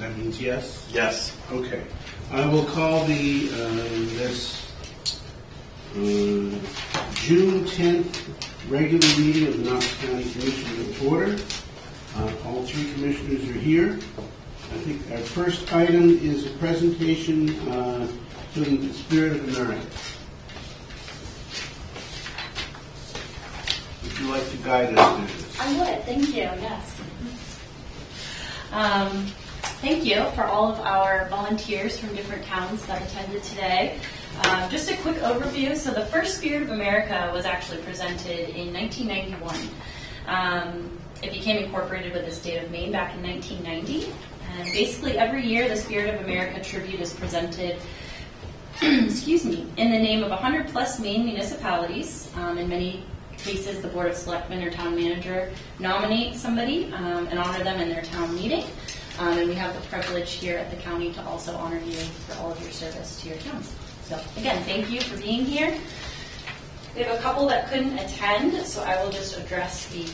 That means yes? Yes. Okay. I will call the this June 10th regular meeting of the Knox County Commission to order. All three commissioners are here. I think our first item is a presentation to the Spirit of America. Would you like to guide us through this? I would, thank you, yes. Thank you for all of our volunteers from different towns that attended today. Just a quick overview. So the first Spirit of America was actually presented in 1991. It became incorporated with the state of Maine back in 1990. And basically every year the Spirit of America tribute is presented excuse me, in the name of 100 plus Maine municipalities. In many cases, the Board of Selectmen or town manager nominate somebody and honor them in their town meeting. And we have the privilege here at the county to also honor you for all of your service to your towns. So again, thank you for being here. We have a couple that couldn't attend, so I will just address the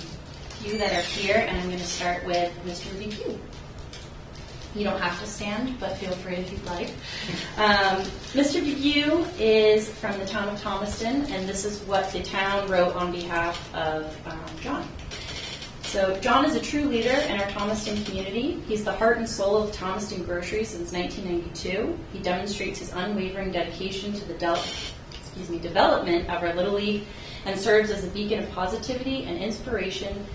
few that are here, and I'm going to start with Mr. VQ. You don't have to stand, but feel free if you'd like. Mr. VQ is from the town of Thomaston, and this is what the town wrote on behalf of John. So John is a true leader in our Thomaston community. He's the heart and soul of Thomaston Grocery since 1992. He demonstrates his unwavering dedication to the development of our Little League and serves as a beacon of positivity and inspiration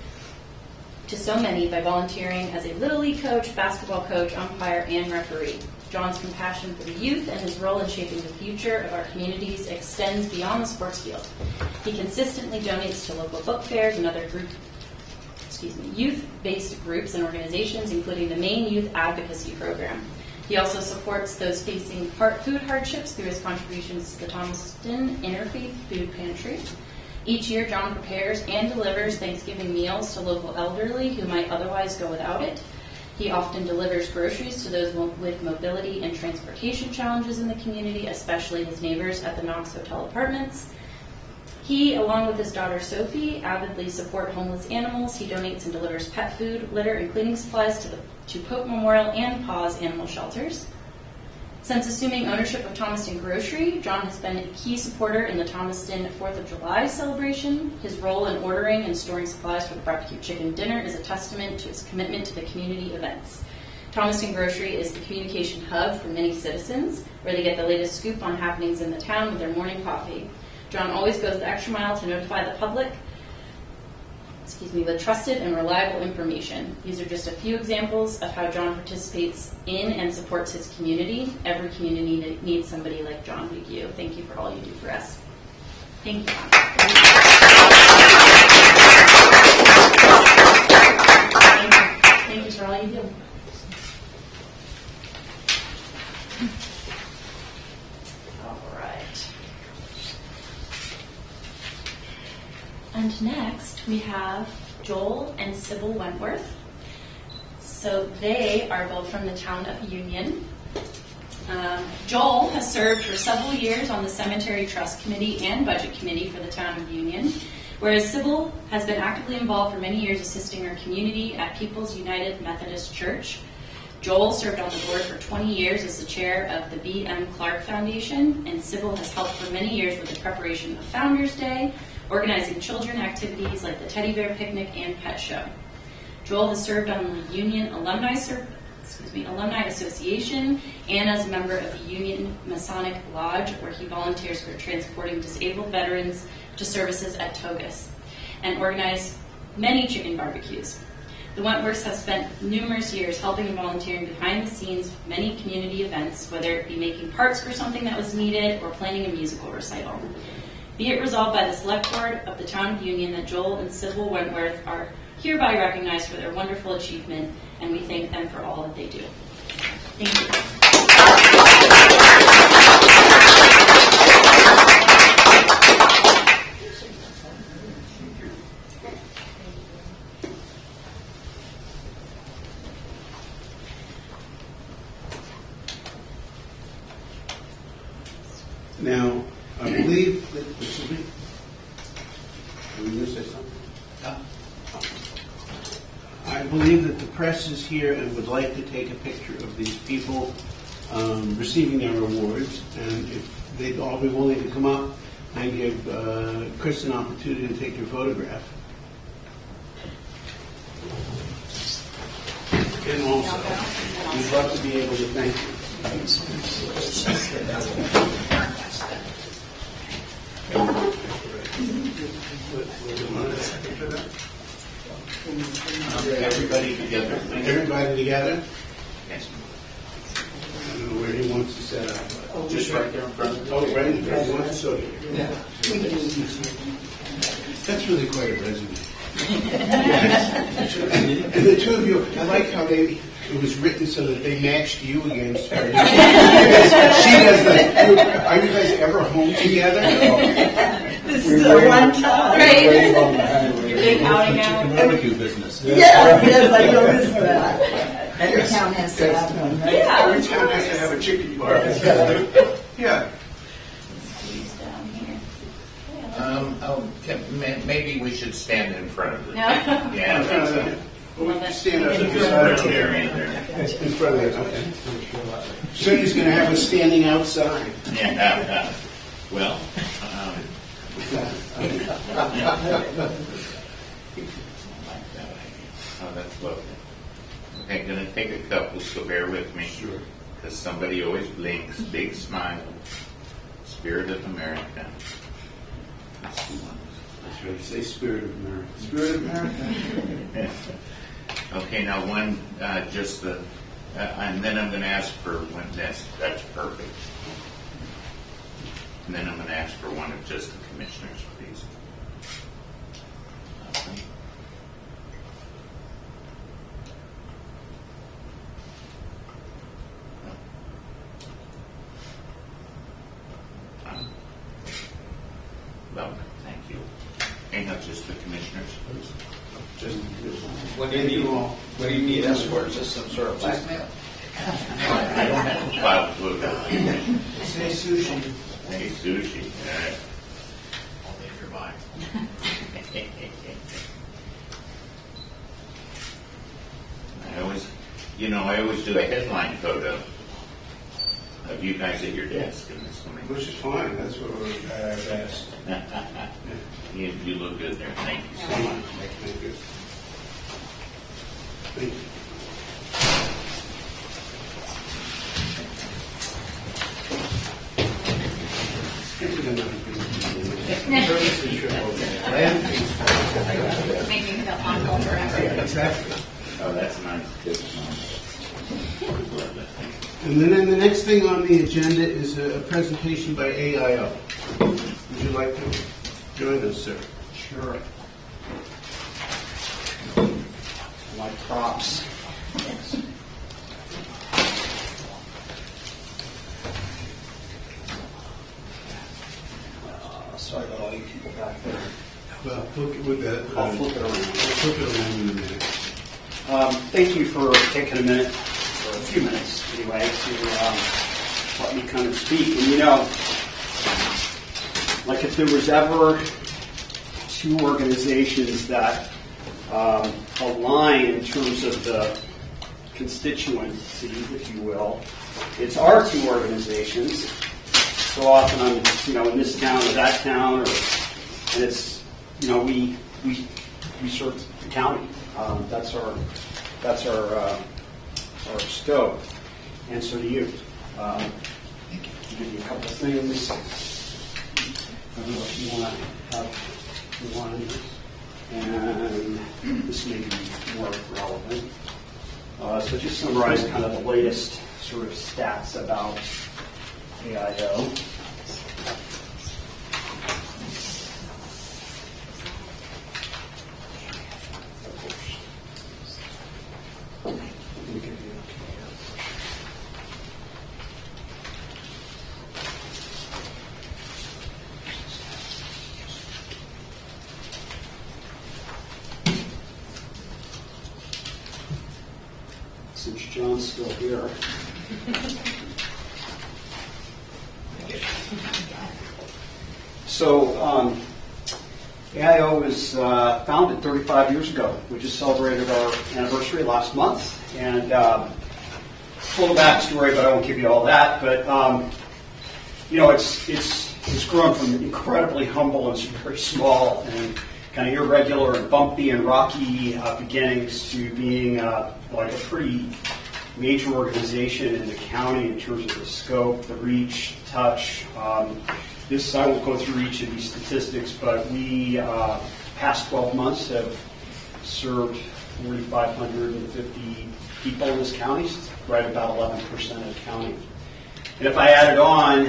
to so many by volunteering as a Little League coach, basketball coach, umpire, and referee. John's compassion for the youth and his role in shaping the future of our communities extends beyond the sports field. He consistently donates to local book fairs and other youth-based groups and organizations, including the Maine Youth Advocacy Program. He also supports those facing food hardships through his contributions to the Thomaston Interfaith Food Pantry. Each year, John prepares and delivers Thanksgiving meals to local elderly who might otherwise go without it. He often delivers groceries to those with mobility and transportation challenges in the community, especially his neighbors at the Knox Hotel Apartments. He, along with his daughter Sophie, avidly support homeless animals. He donates and delivers pet food, litter, and cleaning supplies to Pope Memorial and Paws Animal Shelters. Since assuming ownership of Thomaston Grocery, John has been a key supporter in the Thomaston 4th of July celebration. His role in ordering and storing supplies for the barbecue chicken dinner is a testament to his commitment to the community events. Thomaston Grocery is the communication hub for many citizens, where they get the latest scoop on happenings in the town with their morning coffee. John always goes the extra mile to notify the public with trusted and reliable information. These are just a few examples of how John participates in and supports his community. Every community needs somebody like John VQ. Thank you for all you do for us. Thank you, John. Thank you for all you do. And next, we have Joel and Sybil Wentworth. So they are both from the town of Union. Joel has served for several years on the Cemetery Trust Committee and Budget Committee for the town of Union, whereas Sybil has been actively involved for many years assisting our community at People's United Methodist Church. Joel served on the board for 20 years as the chair of the B.M. Clark Foundation, and Sybil has helped for many years with the preparation of Founders Day, organizing children activities like the Teddy Bear Picnic and Pet Show. Joel has served on the Union Alumni Association and as a member of the Union Masonic Lodge, where he volunteers for transporting disabled veterans to services at Togus, and organized many chicken barbecues. The Wentworths have spent numerous years helping and volunteering behind the scenes of many community events, whether it be making parts for something that was needed or planning a musical recital. Be it resolved by the Select Board of the Town of Union that Joel and Sybil Wentworth are hereby recognized for their wonderful achievement, and we thank them for all that they do. Thank you. Now, I believe that this will be. Were you going to say something? Yeah. I I believe that the press is here and would like to take a picture of these people receiving their awards, and if they'd all be willing to come up and give Chris an opportunity to take your photograph. And also, we'd love to be able to thank you. Everybody together. Everybody together? Yes. I don't know where he wants to set up. Just right there in front of Oh, right in front. He wants to sit here. That's really quite a resume. And the two of you, I like how it was written so that they matched you against her. She does the. Are you guys ever home together? This is a one time. Right. Big outing out. barbecue business. Yes, I noticed that. Every town has to have one, right? Yeah. Every town has to have a chicken barbecue. Yeah. Squeeze down here. Maybe we should stand in front of it. No. Yeah, that's it. Well, we can stand up In in front front There, in there. in front of it. Okay. So he's going to have us standing outside. Yeah. Well, oh, that's lovely. Okay, gonna take a couple, so bear with me. Sure. Because somebody always blinks, big smile, Spirit of America. Let's see one. That's right. Say Spirit of America. Spirit of America. Okay, now one, just the, and then I'm going to ask for one, that's perfect. And then I'm going to ask for one of just the commissioners, please. Okay. Lovely, thank you. And not just the commissioners, please. Just What do you need us for? Just some sort of blackmail? I don't have to file to vote. say sushi. Hey, sushi. All right. Only if you're mine. I always do a headline photo of you guys at your desk in this one. Which is fine. That's what we're at our best. You look good there. Thank you so much. Thank you. Thank you. Skip to the night. Service is your land fees. Make me feel humble forever. Exactly. Oh, that's nice. Good. And then the next thing on the agenda is a presentation by AIO. Would you like to join us, sir? Sure. My props. Sorry about all you people back there. Well, look with that. I'll flip it around. Flip it around in a minute. Thank you for taking a minute, or a few minutes anyway, to let me come and speak. And like if there was ever two organizations that align in terms of the constituency, if you will, it's our two organizations. So often I'm, in this town or that town, and it's, we serve the county. That's our scope, and so do you. I'll give you a couple of things. I don't know if you want to have one, and this may be more relevant. So just summarize kind of the latest sort of stats about AIO. Since John's still here. So AIO was founded 35 years ago. We just celebrated our anniversary last month, and full of backstory, but I won't give you all that. But it's grown from incredibly humble and very small and kind of irregular and bumpy and rocky beginnings to being like a pretty major organization in the county in terms of the scope, the reach, the touch. I won't go through each of these statistics, but we, past 12 months, have served 4,550 people in this county, right about 11% of the county. And if I added on,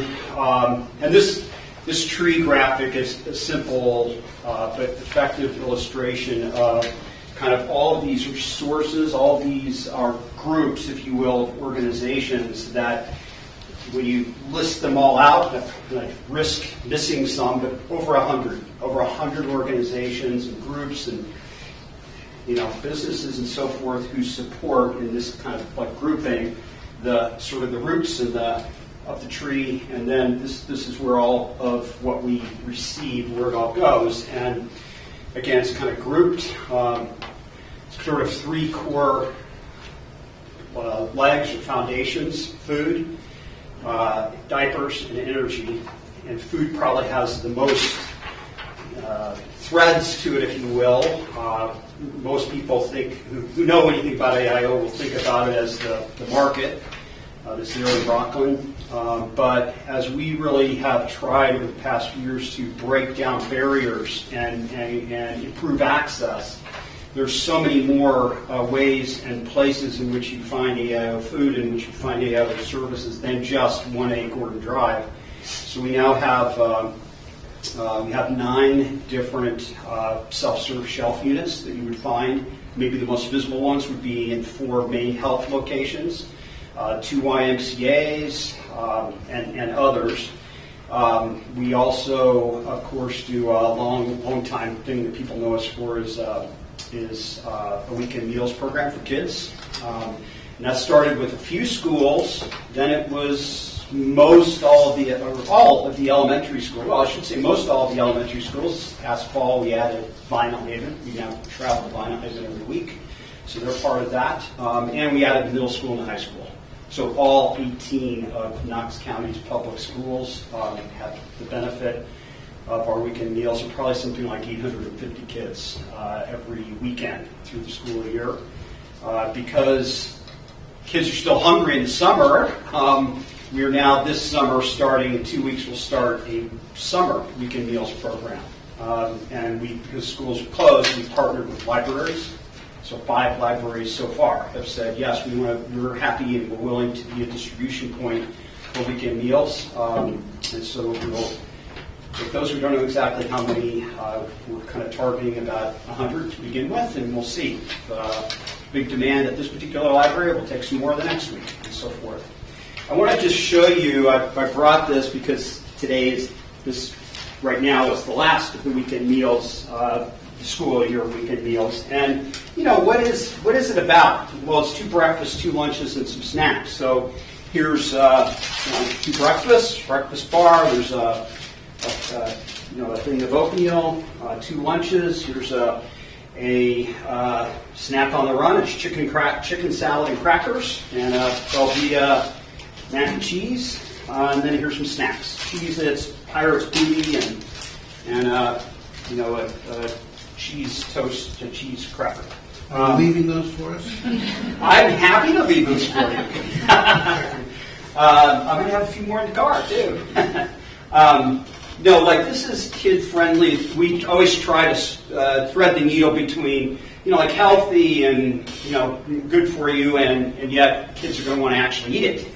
and this tree graphic is a simple but effective illustration of kind of all of these resources, all of these are groups, if you will, of organizations that when you list them all out, I risk missing some, but over 100 organizations and groups and businesses and so forth who support in this kind of like grouping the sort of the roots and of the tree, and then this is where all of what we receive, where it all goes. And again, it's kind of grouped, sort of three core legs or foundations: food, diapers, and energy. And food probably has the most threads to it, if you will. Most people who know anything about AIO will think about it as the market, this here in Rockland. But as we really have tried over the past few years to break down barriers and improve access, there's so many more ways and places in which you find AIO food and in which you find AIO services than just 1A Gordon Drive. So we now have 9 different self-serve shelf units that you would find. Maybe the most visible ones would be in 4 main health locations, 2 YMCAs, and others. We also, of course, do a long time thing that people know us for is a weekend meals program for kids. And that started with a few schools. Then it was all of the elementary schools. Well, I should say most all of the elementary schools. Last fall, we added Vinyl Haven. We now travel to Vinyl Haven every week, so they're part of that. And we added middle school and high school. So all 18 of Knox County's public schools have the benefit of our weekend meals, and probably something like 850 kids every weekend through the school year. Because kids are still hungry in the summer, we are now this summer starting, in 2 weeks we'll start a summer weekend meals program. And because schools are closed, we partnered with libraries. So 5 libraries so far have said, yes, we're happy and we're willing to be a distribution point for weekend meals. And so with those who don't know exactly how many, we're kind of targeting about 100 to begin with, and we'll see. Big demand at this particular library, we'll take some more the next week, and so forth. I want to just show you, I brought this because right now is the last of the weekend meals, the school year weekend meals. And, what is it about? Well, it's 2 breakfasts, 2 lunches, and some snacks. So here's 2 breakfasts, breakfast bar, there's a thing of oatmeal, 2 lunches. Here's a snack on the run. It's chicken salad and crackers, and there'll be mac and cheese. And then here's some snacks: Cheez-Its, Pirates Booty, and a cheese toast, a cheese cracker. Are you leaving those for us? I'm happy to leave those for you. I'm going to have a few more in the car too. This is kid-friendly. We always try to thread the needle between, healthy and, good for you, and yet kids are going to want to actually eat it,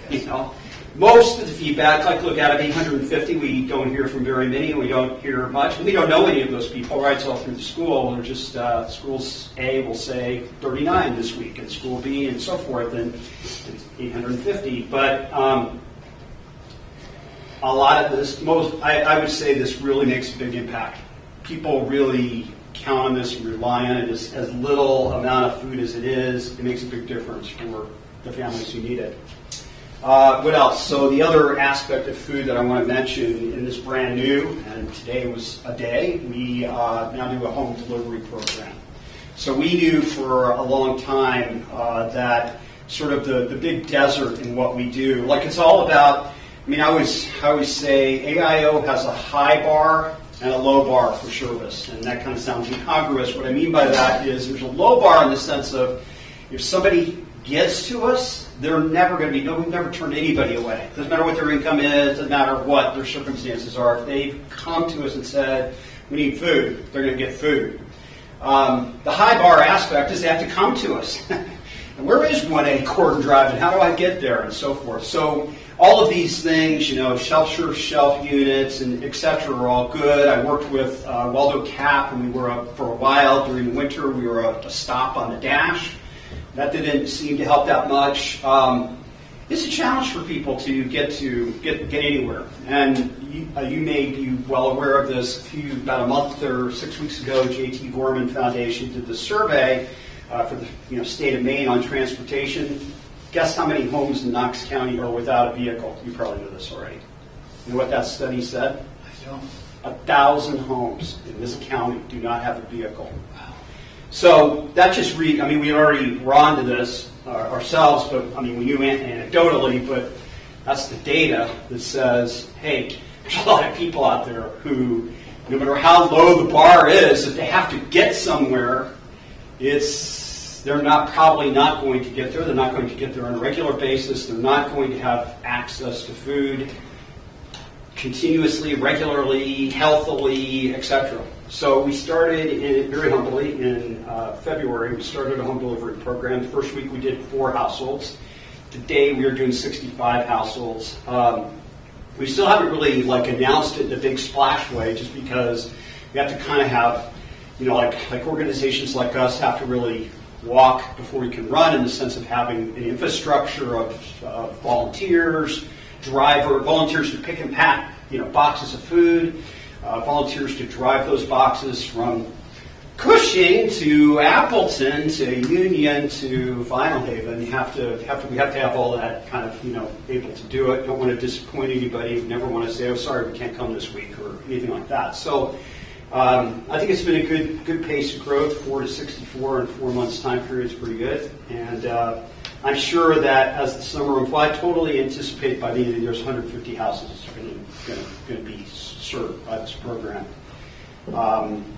Most of the feedback, look out of 850, we don't hear from very many, and we don't hear much. And we don't know any of those people, right? It's all through the school. They're just, schools A will say 39 this week, and school B and so forth, and it's 850. But a lot of this, I would say this really makes a big impact. People really count on this and rely on it. As little amount of food as it is, it makes a big difference for the families who need it. What else? So the other aspect of food that I want to mention in this brand new, and today was a day, we now do a home delivery program. So we knew for a long time that sort of the big desert in what we do, like it's all about, I always say AIO has a high bar and a low bar for service, and that kind of sounds incongruous. What I mean by that is there's a low bar in the sense of if somebody gets to us, they're never going to be, we've never turned anybody away. Doesn't matter what their income is, doesn't matter what their circumstances are. If they've come to us and said, we need food, they're going to get food. The high bar aspect is they have to come to us. And where is 1A Gordon Drive and how do I get there and so forth. So all of these things, shelf-serve shelf units and et cetera are all good. I worked with Waldo Cap and we were up for a while during the winter. We were a stop on the dash. That didn't seem to help that much. It's a challenge for people to get anywhere. And you may be well aware of this. About a month or 6 weeks ago, J.T. Gorman Foundation did the survey for the state of Maine on transportation. Guess how many homes in Knox County are without a vehicle? You probably know this already. You know what that study said? I don't. 1,000 homes in this county do not have a vehicle. So that just we already were onto this ourselves, but we knew anecdotally, but that's the data that says, hey, there's a lot of people out there who, no matter how low the bar is, if they have to get somewhere, they're probably not going to get there. They're not going to get there on a regular basis. They're not going to have access to food continuously, regularly, healthily, etc. So we started very humbly in February. We started a home delivery program. The first week we did 4 households. Today we are doing 65 households. We still haven't really announced it in a big splash way, just because we have to kind of have, like organizations like us have to really walk before we can run, in the sense of having an infrastructure of volunteers to pick and pack, boxes of food, volunteers to drive those boxes from Cushing to Appleton to Union to Vinalhaven. We have to have all that kind of able to do it. Don't want to disappoint anybody. Never want to say, oh, sorry, we can't come this week or anything like that. So I think it's been a good pace of growth. 4 to 64 in 4 months time period is pretty good. And I'm sure that as the summer unfolds, I totally anticipate by the end of the year, 150 houses are going to be served by this program.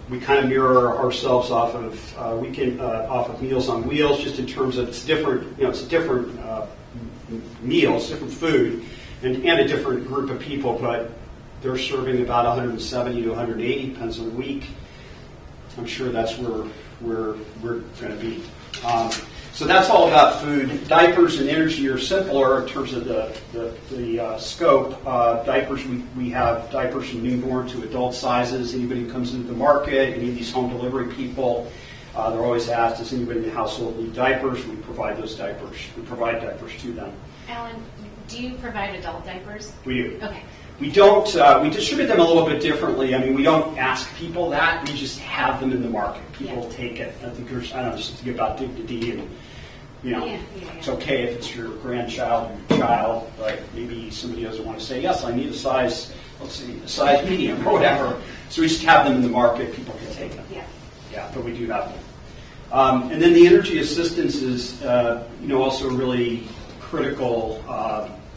We kind of mirror ourselves off of Meals on Wheels, just in terms of it's different. It's different meals, different food, and a different group of people, but they're serving about 170 to 180, depends on the week. I'm sure that's where we're going to be. So that's all about food. Diapers and energy are simpler in terms of the scope. Diapers, we have diapers from newborn to adult sizes. Anybody who comes into the market, any of these home delivery people, they're always asked, does anybody in the household need diapers? We provide those diapers. We provide diapers to them. Alan, do you provide adult diapers? We do. Okay. We don't. We distribute them a little bit differently. We don't ask people that. We just have them in the market. People take it. I think there's, just to give about dignity and, it's okay if it's your grandchild or your child, but maybe somebody doesn't want to say, yes, I need a size, let's see, a size medium or whatever. So we just have them in the market. People can take them. Yeah, but we do have them. And then the energy assistance is, also really critical.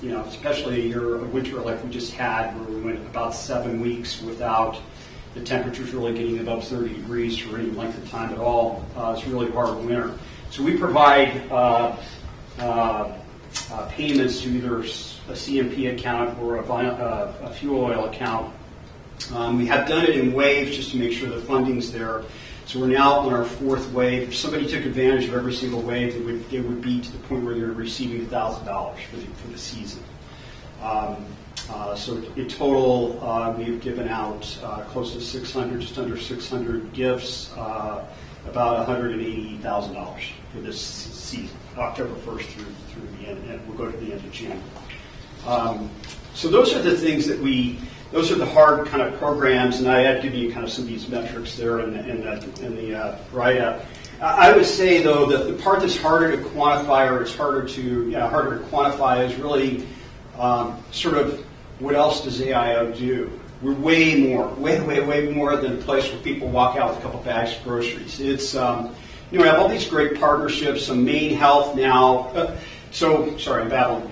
Especially a winter like we just had, where we went about 7 weeks without the temperatures really getting above 30 degrees for any length of time at all. It's a really hard winter. So we provide payments to either a CMP account or a fuel oil account. We have done it in waves just to make sure the funding's there. So we're now on our 4th wave. If somebody took advantage of every single wave, it would be to the point where they're receiving $1,000 for the season. So in total, we've given out close to 600, just under 600 gifts, about $180,000 for this season, October 1st through the end, and we'll go to the end of June. So those are the things that those are the hard kind of programs, and I had given you kind of some of these metrics there in the write-up. I would say, though, that the part that's harder to quantify, or it's harder to quantify, is really sort of what else does AIO do? We're way more than a place where people walk out with a couple bags of groceries. It's we have all these great partnerships. Some Maine Health now. I'm babbling.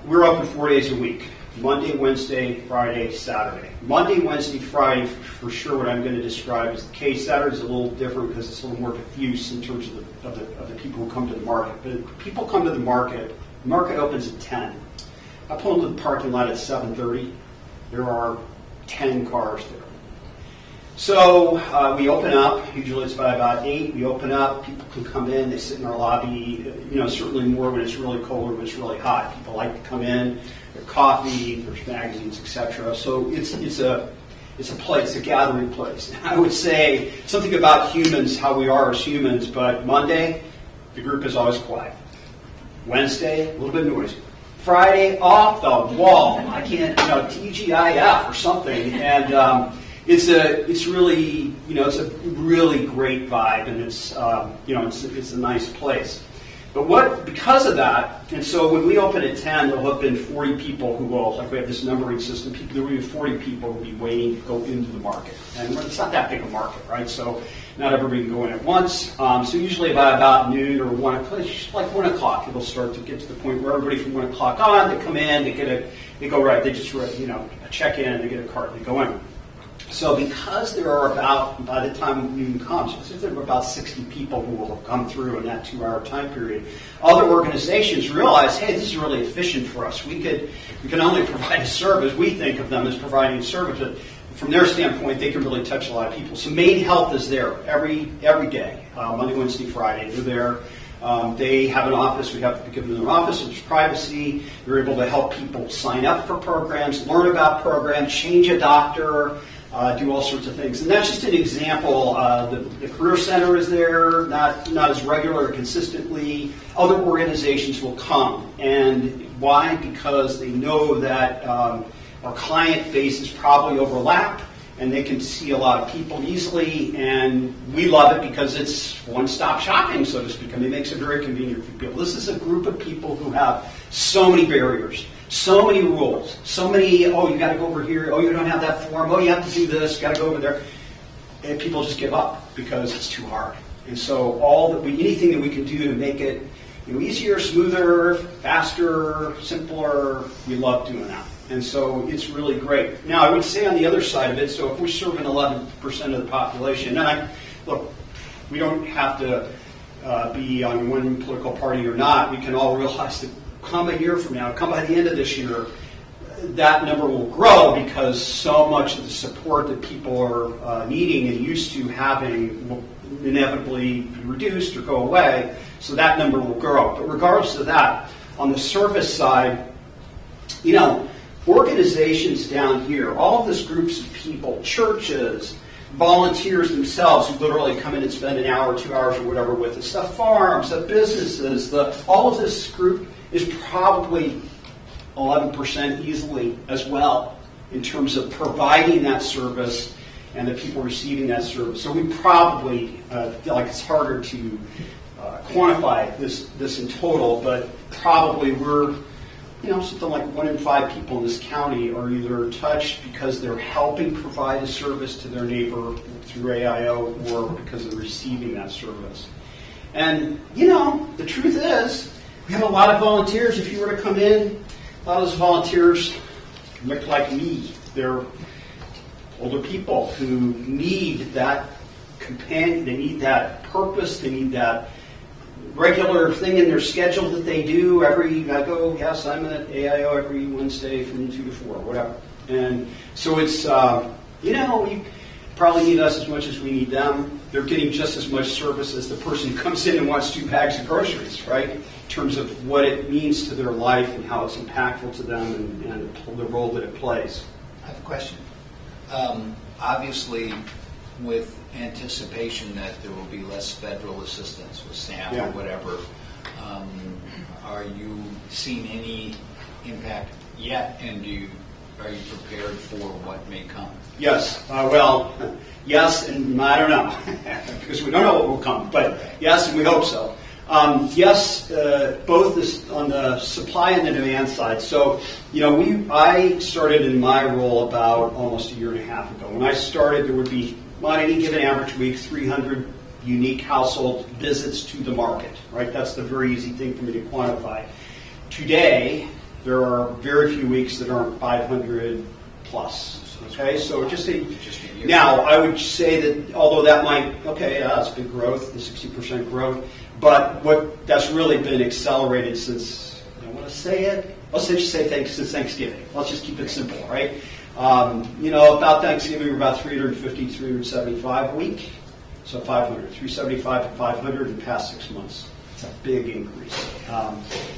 We're open 4 days a week. Monday, Wednesday, Friday, Saturday. Monday, Wednesday, Friday, for sure what I'm going to describe is the case. Saturday is a little different because it's a little more diffuse in terms of the people who come to the market. But people come to the market opens at 10. I pull into the parking lot at 7:30. There are 10 cars there. So we open up, usually it's by about 8. We open up, people can come in, they sit in our lobby, certainly more when it's really cold or when it's really hot. People like to come in, there's coffee, there's magazines, etc. So it's a place, a gathering place. I would say something about humans, how we are as humans, but Monday, the group is always quiet. Wednesday, a little bit noisy. Friday, off the wall. I can't, TGIF or something. And it's a really great vibe, and it's a nice place. But because of that, and so when we open at 10, there'll have been 40 people who will, like we have this numbering system, there will be 40 people who will be waiting to go into the market. And it's not that big a market, right? So not everybody can go in at once. So usually by about noon or 1 o'clock, like 1 o'clock, it'll start to get to the point where everybody from 1 o'clock on, they come in, they go right, they just check in, they get a cart, and they go in. So because there are by the time noon comes, there are about 60 people who will have come through in that 2-hour time period, other organizations realize, hey, this is really efficient for us. We can only provide a service. We think of them as providing a service, but from their standpoint, they can really touch a lot of people. So Maine Health is there every day, Monday, Wednesday, Friday. They're there. They have an office. We have to give them an office. There's privacy. They're able to help people sign up for programs, learn about programs, change a doctor, do all sorts of things. And that's just an example. The Career Center is there, not as regular or consistently. Other organizations will come. And why? Because they know that our client bases probably overlap, and they can see a lot of people easily, and we love it because it's one-stop shopping, so to speak. I mean, it makes it very convenient for people. This is a group of people who have so many barriers, so many rules, so many, you got to go over here, you don't have that form, you have to do this, got to go over there. And people just give up because it's too hard. And so anything that we can do to make it easier, smoother, faster, simpler, we love doing that. And so it's really great. Now, I would say on the other side of it, so if we're serving 11% of the population, and we don't have to be on one political party or not. We can all realize that come a year from now, come by the end of this year, that number will grow because so much of the support that people are needing and used to having will inevitably be reduced or go away. So that number will grow. But regardless of that, on the service side, organizations down here, all of these groups of people, churches, volunteers themselves who literally come in and spend an hour, 2 hours, or whatever with us, the farms, the businesses, all of this group is probably 11% easily as well in terms of providing that service and the people receiving that service. So we probably feel like it's harder to quantify this in total, but probably we're something like 1 in 5 people in this county are either touched because they're helping provide a service to their neighbor through AIO or because they're receiving that service. And, the truth is, we have a lot of volunteers. If you were to come in, a lot of those volunteers look like me. They're older people who need that companion, they need that purpose, they need that regular thing in their schedule that they do I'm at AIO every Wednesday from 2 to 4, whatever. And so it's, we probably need us as much as we need them. They're getting just as much service as the person who comes in and wants 2 bags of groceries, right? In terms of what it means to their life and how it's impactful to them and the role that it plays. I have a question. Obviously, with anticipation that there will be less federal assistance with SNAP or whatever, are you seeing any impact yet? And do you are you prepared for what may come? Yes. Yes, and I don't know, because we don't know what will come, but yes, and we hope so. Yes, both on the supply and the demand side. So, I started in my role about almost a year and a half ago. When I started, there would be, on any given average week, 300 unique household visits to the market, right? That's the very easy thing for me to quantify. Today, there are very few weeks that aren't 500 plus. Okay, so now I would say that although that might, that's big growth, the 60% growth, but that's really been accelerated since, I want to say it, let's just say since Thanksgiving. Let's just keep it simple, right? About Thanksgiving, we're about 350, 375 a week. So 500, 375 to 500 in the past 6 months. It's a big increase.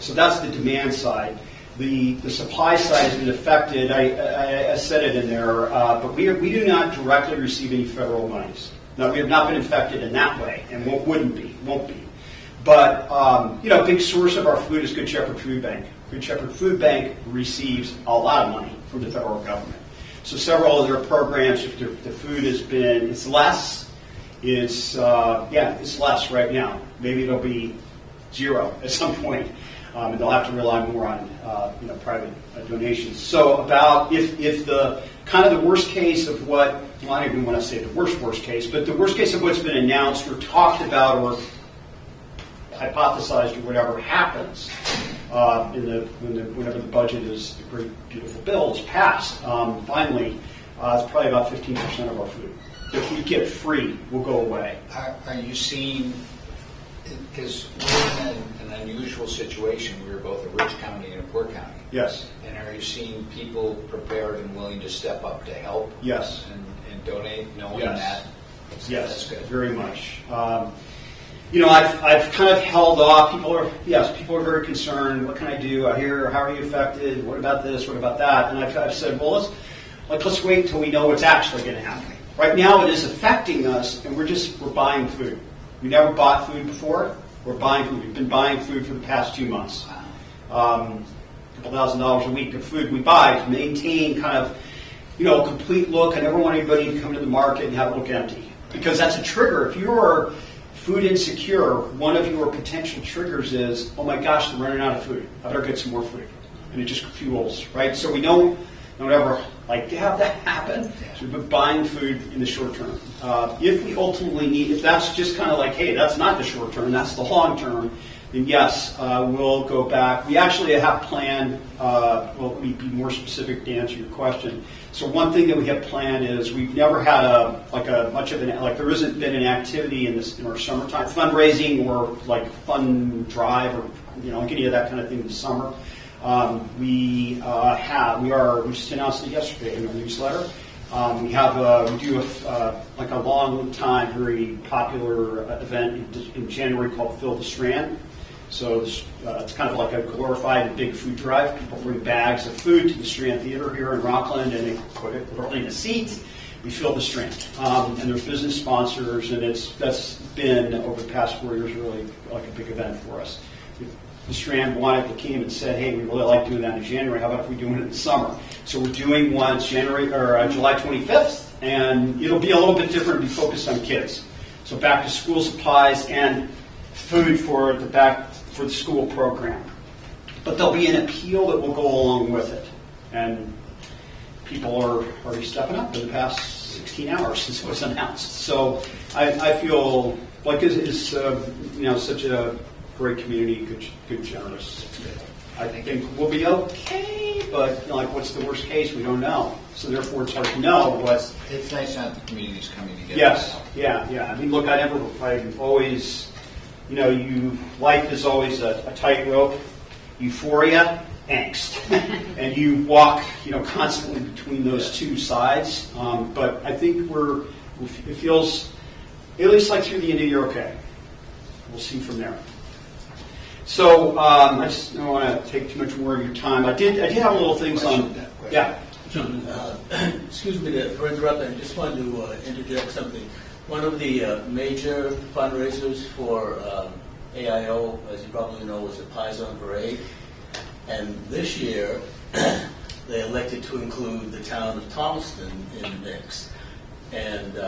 So that's the demand side. The supply side has been affected. I said it in there, but we do not directly receive any federal monies. No, we have not been affected in that way, and won't be. But a big source of our food is Good Shepherd Food Bank. Good Shepherd Food Bank receives a lot of money from the federal government. So several of their programs, if the food it's less. It's less right now. Maybe it'll be zero at some point. And they'll have to rely more on private donations. So about if the kind of the worst case of what, well, I don't even want to say the worst case, but the worst case of what's been announced or talked about or hypothesized or whatever happens whenever the budget is, the great beautiful bill is passed, finally, it's probably about 15% of our food. If we get free, will go away. Are you seeing, because we're in an unusual situation, we're both a rich county and a poor county. Yes. And are you seeing people prepared and willing to step up to help? Yes. And donate, knowing Yes. that? Yes, That's good. very much. I've kind of held off. People are very concerned. What can I do? I hear, how are you affected? What about this? What about that? And I've said, well, let's wait until we know what's actually going to happen. Right now, it is affecting us, and we're buying food. We never bought food before. We're buying food. We've been buying food for the past 2 months. A couple $1,000s a week of food we buy to maintain kind of, a complete look. I never want anybody to come to the market and have it look empty, because that's a trigger. If you're food insecure, one of your potential triggers is, oh my gosh, they're running out of food. I better get some more food. And it just fuels, right? So we don't ever like to have that happen. So we've been buying food in the short term. If we ultimately need, if that's just kind of like, hey, that's not the short term, that's the long term, then yes, we'll go back. We actually have planned, well, let me be more specific to answer your question. So one thing that we have planned is we've never had there hasn't been an activity in our summertime, fundraising or like fun drive or, like any of that kind of thing in the summer. We just announced it yesterday in our newsletter. We do a long time, very popular event in January called Fill the Strand. So it's kind of like a glorified big food drive. People bring bags of food to the Strand Theater here in Rockland, and they put it in a seat. We fill the Strand, and there's business sponsors, and that's been over the past 4 years really like a big event for us. The Strand came and said, hey, we really like doing that in January. How about if we do it in the summer? So we're doing one July 25th, and it'll be a little bit different. It'll be focused on kids. So back to school supplies and food for the school program. But there'll be an appeal that will go along with it. And people are already stepping up in the past 16 hours since it was announced. So I feel like it's such a great community, good generous. I think we'll be okay, but what's the worst case? We don't know. So therefore, it's hard to know. But it's nice that the community's coming together. Yes, yeah. I mean, look, I've always, life is always a tightrope. Euphoria, angst, and you walk, constantly between those two sides. But I think it feels, at least like through the end of the year, okay. We'll see from there. So I just don't want to take too much more of your time. I did have little things on. Yeah. John, excuse me for interrupting. I just wanted to interject something. One of the major fundraisers for AIO, as you probably know, was the Pie Zone Parade. And this year, they elected to include the town of Thomaston in the mix. And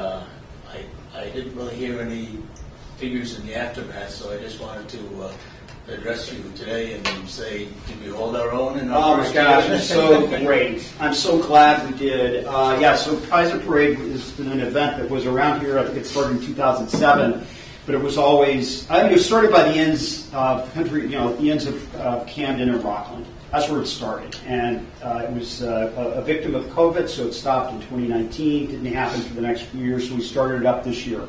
I didn't really hear any figures in the aftermath, so I just wanted to address you today and say, did we hold our own in our Oh my gosh, it's so great. I'm so glad we did. So Prize Parade has been an event that was around here. I think it started in 2007, but it was always, it was started by the ends of the country, the ends of Camden and Rockland. That's where it started. And it was a victim of COVID, so it stopped in 2019. Didn't happen for the next few years, so we started it up this year.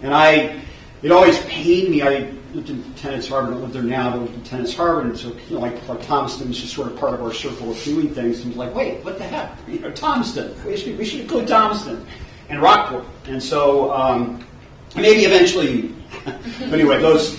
And it always pained me. I lived in Tenants Harbor, I don't live there now, but I lived in Tenants Harbor, and so, like Thomaston was just sort of part of our circle of doing things. And it was like, wait, what the heck? Thomaston. We should include Thomaston and Rockport. And so maybe eventually, but anyway, those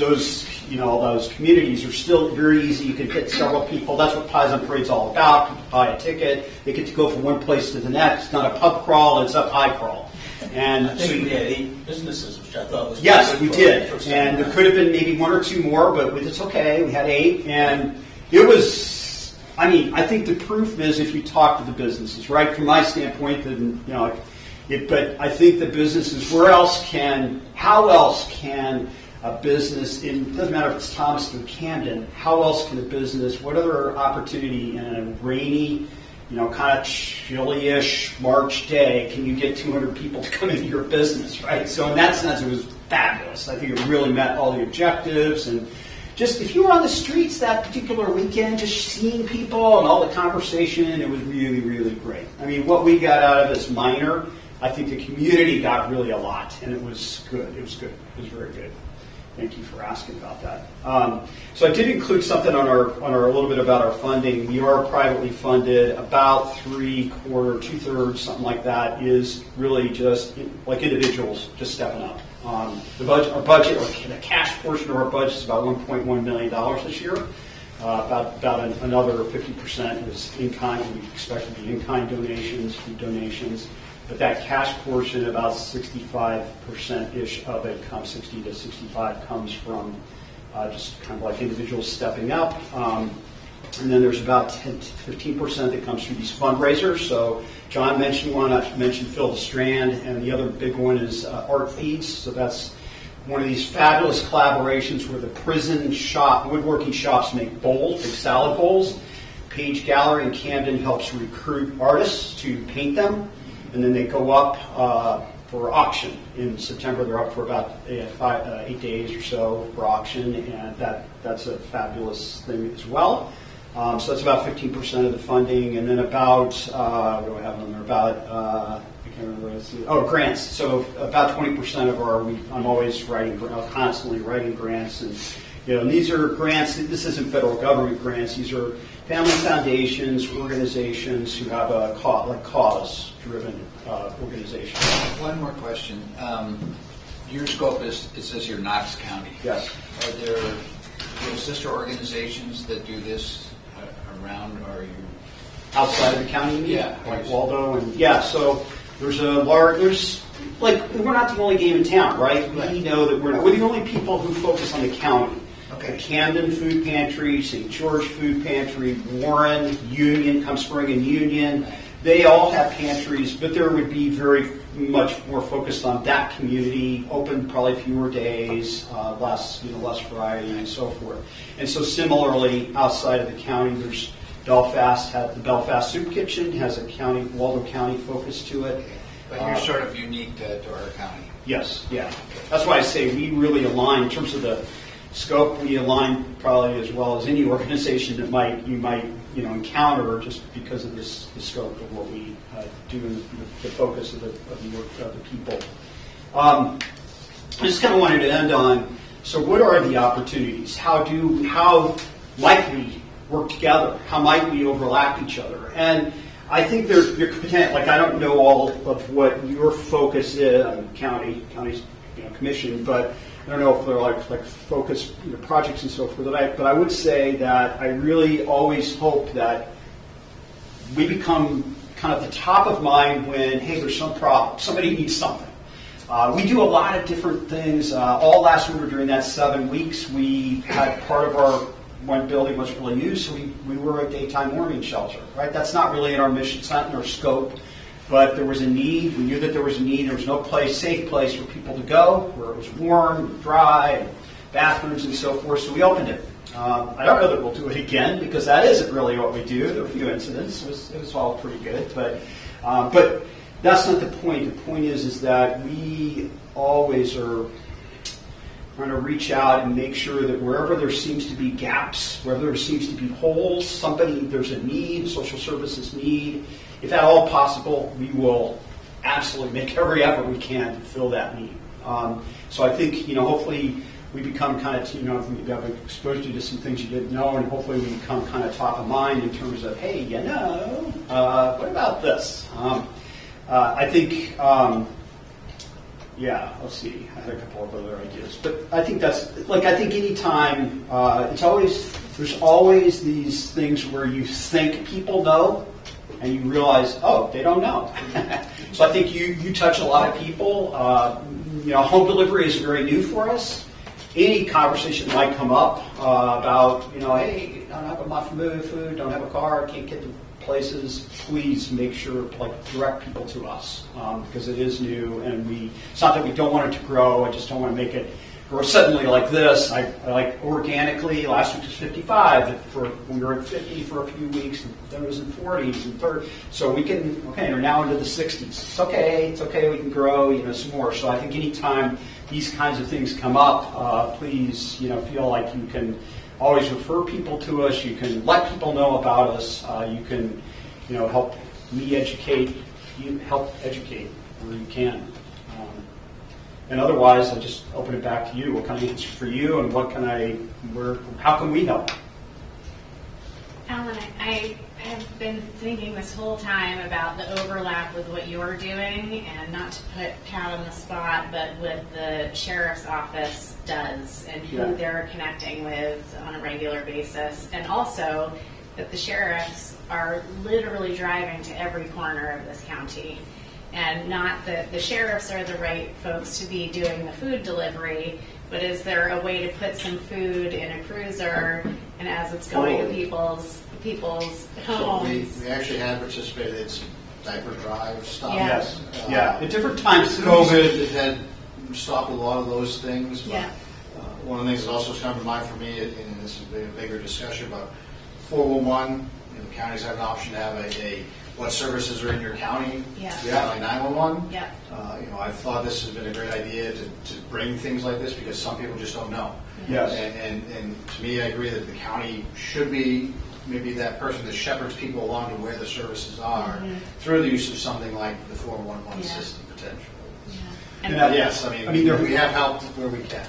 communities are still very easy. You can fit several people. That's what Pies on Parade's all about. People buy a ticket. They get to go from one place to the next. It's not a pub crawl, it's a pie crawl. And I think we had 8 businesses, which I thought was yes, we for did. first And time. there could have been maybe 1 or 2 more, but it's okay. We had 8. And it was, I think the proof is if you talk to the businesses, right? From my standpoint, but I think the businesses, how else can a business, it doesn't matter if it's Thomaston or Camden, how else can a business, what other opportunity in a rainy, kind of chilly-ish March day can you get 200 people to come into your business, right? So in that sense, it was fabulous. I think it really met all the objectives. And just if you were on the streets that particular weekend, just seeing people and all the conversation, it was really, really great. What we got out of it is minor. I think the community got really a lot, and it was good. It was good. It was very good. Thank you for asking about that. So I did include something on our a little bit about our funding. We are privately funded. About 3/4, 2/3, something like that, is really just like individuals just stepping up. Our budget, or the cash portion of our budget, is about $1.1 million this year. About another 50% is in kind. We expect to be in kind donations, food donations. But that cash portion, about 65%-ish of it, 60 to 65, comes from just kind of like individuals stepping up. And then there's about 10 to 15% that comes through these fundraisers. So John mentioned one, I mentioned Phil the Strand, and the other big one is Art Feeds. So that's one of these fabulous collaborations where the prison woodworking shops make bowls, big salad bowls. Page Gallery in Camden helps recruit artists to paint them. And then they go up for auction in September. They're up for about 8 days or so for auction, and that's a fabulous thing as well. So that's about 15% of the funding, and then about what do I have on there? About I can't remember what I see. Oh, grants. So about 20% of I'm always constantly writing grants, and these are grants. This isn't federal government grants. These are family foundations, organizations who have a cause-driven organization. One more question. Your scope it says here Knox County. Yes. Are there sister organizations that do this around, or are you? Outside of the county? Yeah. Like Waldo and, so there's we're not the only game in town, right? We know that we're the only people who focus on the county. Okay. The Camden Food Pantry, St. George Food Pantry, Warren, Union, Come Spring and Union, they all have pantries, but there would be very much more focused on that community, open probably fewer days, less variety and so forth. And so similarly, outside of the county, there's Belfast, the Belfast Soup Kitchen has a Waldo County focus to it. But you're sort of unique to our county. Yes, yeah. That's why I say we really align in terms of the scope. We align probably as well as any organization that you might encounter, just because of the scope of what we do and the focus of the people. I just kind of wanted to end on. So, what are the opportunities? How might we work together? How might we overlap each other? And I think there potential. Like, I don't know all of what your focus is on county's commission, but I don't know if they're like focus projects and so forth. But I would say that I really always hope that we become kind of the top of mind when, hey, there's some problem, somebody needs something. We do a lot of different things. All last winter during that 7 weeks, we had part of our one building wasn't really used, so we were a daytime warming shelter, right? That's not really in our mission, it's not in our scope, but there was a need. We knew that there was a need. There was no safe place for people to go, where it was warm, dry, and bathrooms and so forth, so we opened it. I don't know that we'll do it again, because that isn't really what we do. There were a few incidents. It was all pretty good, but that's not the point. The point is that we always are trying to reach out and make sure that wherever there seems to be gaps, wherever there seems to be holes, there's a need, social services need, if at all possible, we will absolutely make every effort we can to fill that need. So I think, hopefully we become kind of, we have exposed you to some things you didn't know, and hopefully we become kind of top of mind in terms of, hey, what about this? I think, let's see. I had a couple of other ideas, but I think I think anytime, there's always these things where you think people know, and you realize, they don't know. So I think you touch a lot of people. Home delivery is very new for us. Any conversation might come up about, hey, don't have enough food, don't have a car, can't get to places. Please make sure, direct people to us, because it is new, and it's not that we don't want it to grow. I just don't want to make it grow suddenly like this. I like organically. Last week was 55. We were at 50 for a few weeks, and then it was in 40s and 30. So we're now into the 60s. It's okay. We can grow, some more. So I think anytime these kinds of things come up, please, feel like you can always refer people to us. You can let people know about us. You can, help me educate. You help educate where you can. And otherwise, I just open it back to you. What kind of answer for you, and how can we help? Alan, I have been thinking this whole time about the overlap with what you're doing, and not to put Pat on the spot, but what the sheriff's office does and who they're connecting with on a regular basis, and also that the sheriffs are literally driving to every corner of this county. And not that the sheriffs are the right folks to be doing the food delivery, but is there a way to put some food in a cruiser, and as it's going to people's homes? So we actually had participated in some diaper drive stuff. Yes. At different times. COVID had stopped a lot of those things. But, Yeah. one of the things that also has come to mind for me, and this is a bigger discussion, but 411, counties have an option to have what services are in your county, like 911. Yeah. I thought this has been a great idea to bring things like this, because some people just don't know. Yes. And to me, I agree that the county should be maybe that person that shepherds people along to where the services are through the use of something like the 411 system potentially. Yeah. Yes, we have helped where we can.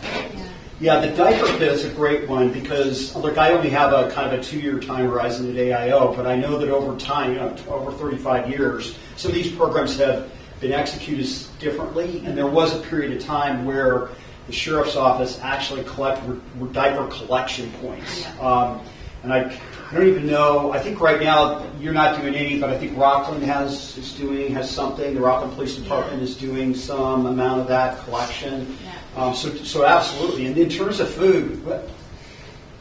Yeah, the diaper bit is a great one, because, I only have a kind of a 2-year time horizon at AIO, but I know that over time, over 35 years, some of these programs have been executed differently, and there was a period of time where the sheriff's office actually were diaper collection points. And I don't even know, I think right now you're not doing any, but I think Rockland has something. The Rockland Police Department is doing some amount of that collection. So absolutely. And in terms of food,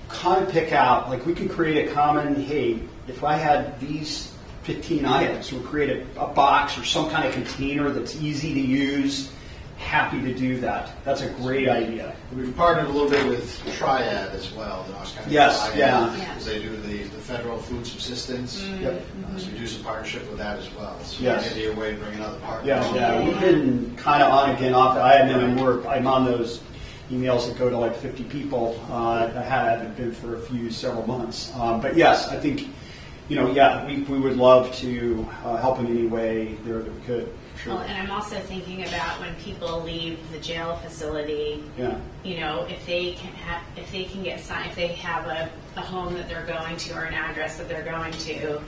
kind of pick out, we can create a common, hey, if I had these 15 items, we'll create a box or some kind of container that's easy to use. Happy to do that. That's a great idea. We've partnered a little bit with Triad as well. The Knox County Triad, because they do the federal food subsistence. So we do some partnership with that as well. So maybe a way to bring another partner. We've been kind of on again, off. I'm on those emails that go to 50 people. I haven't been for several months. But yes, I think, we would love to help in any way there that we could. Sure. Well, and I'm also thinking about when people leave the jail facility. If they can get signed, if they have a home that they're going to or an address that they're going to,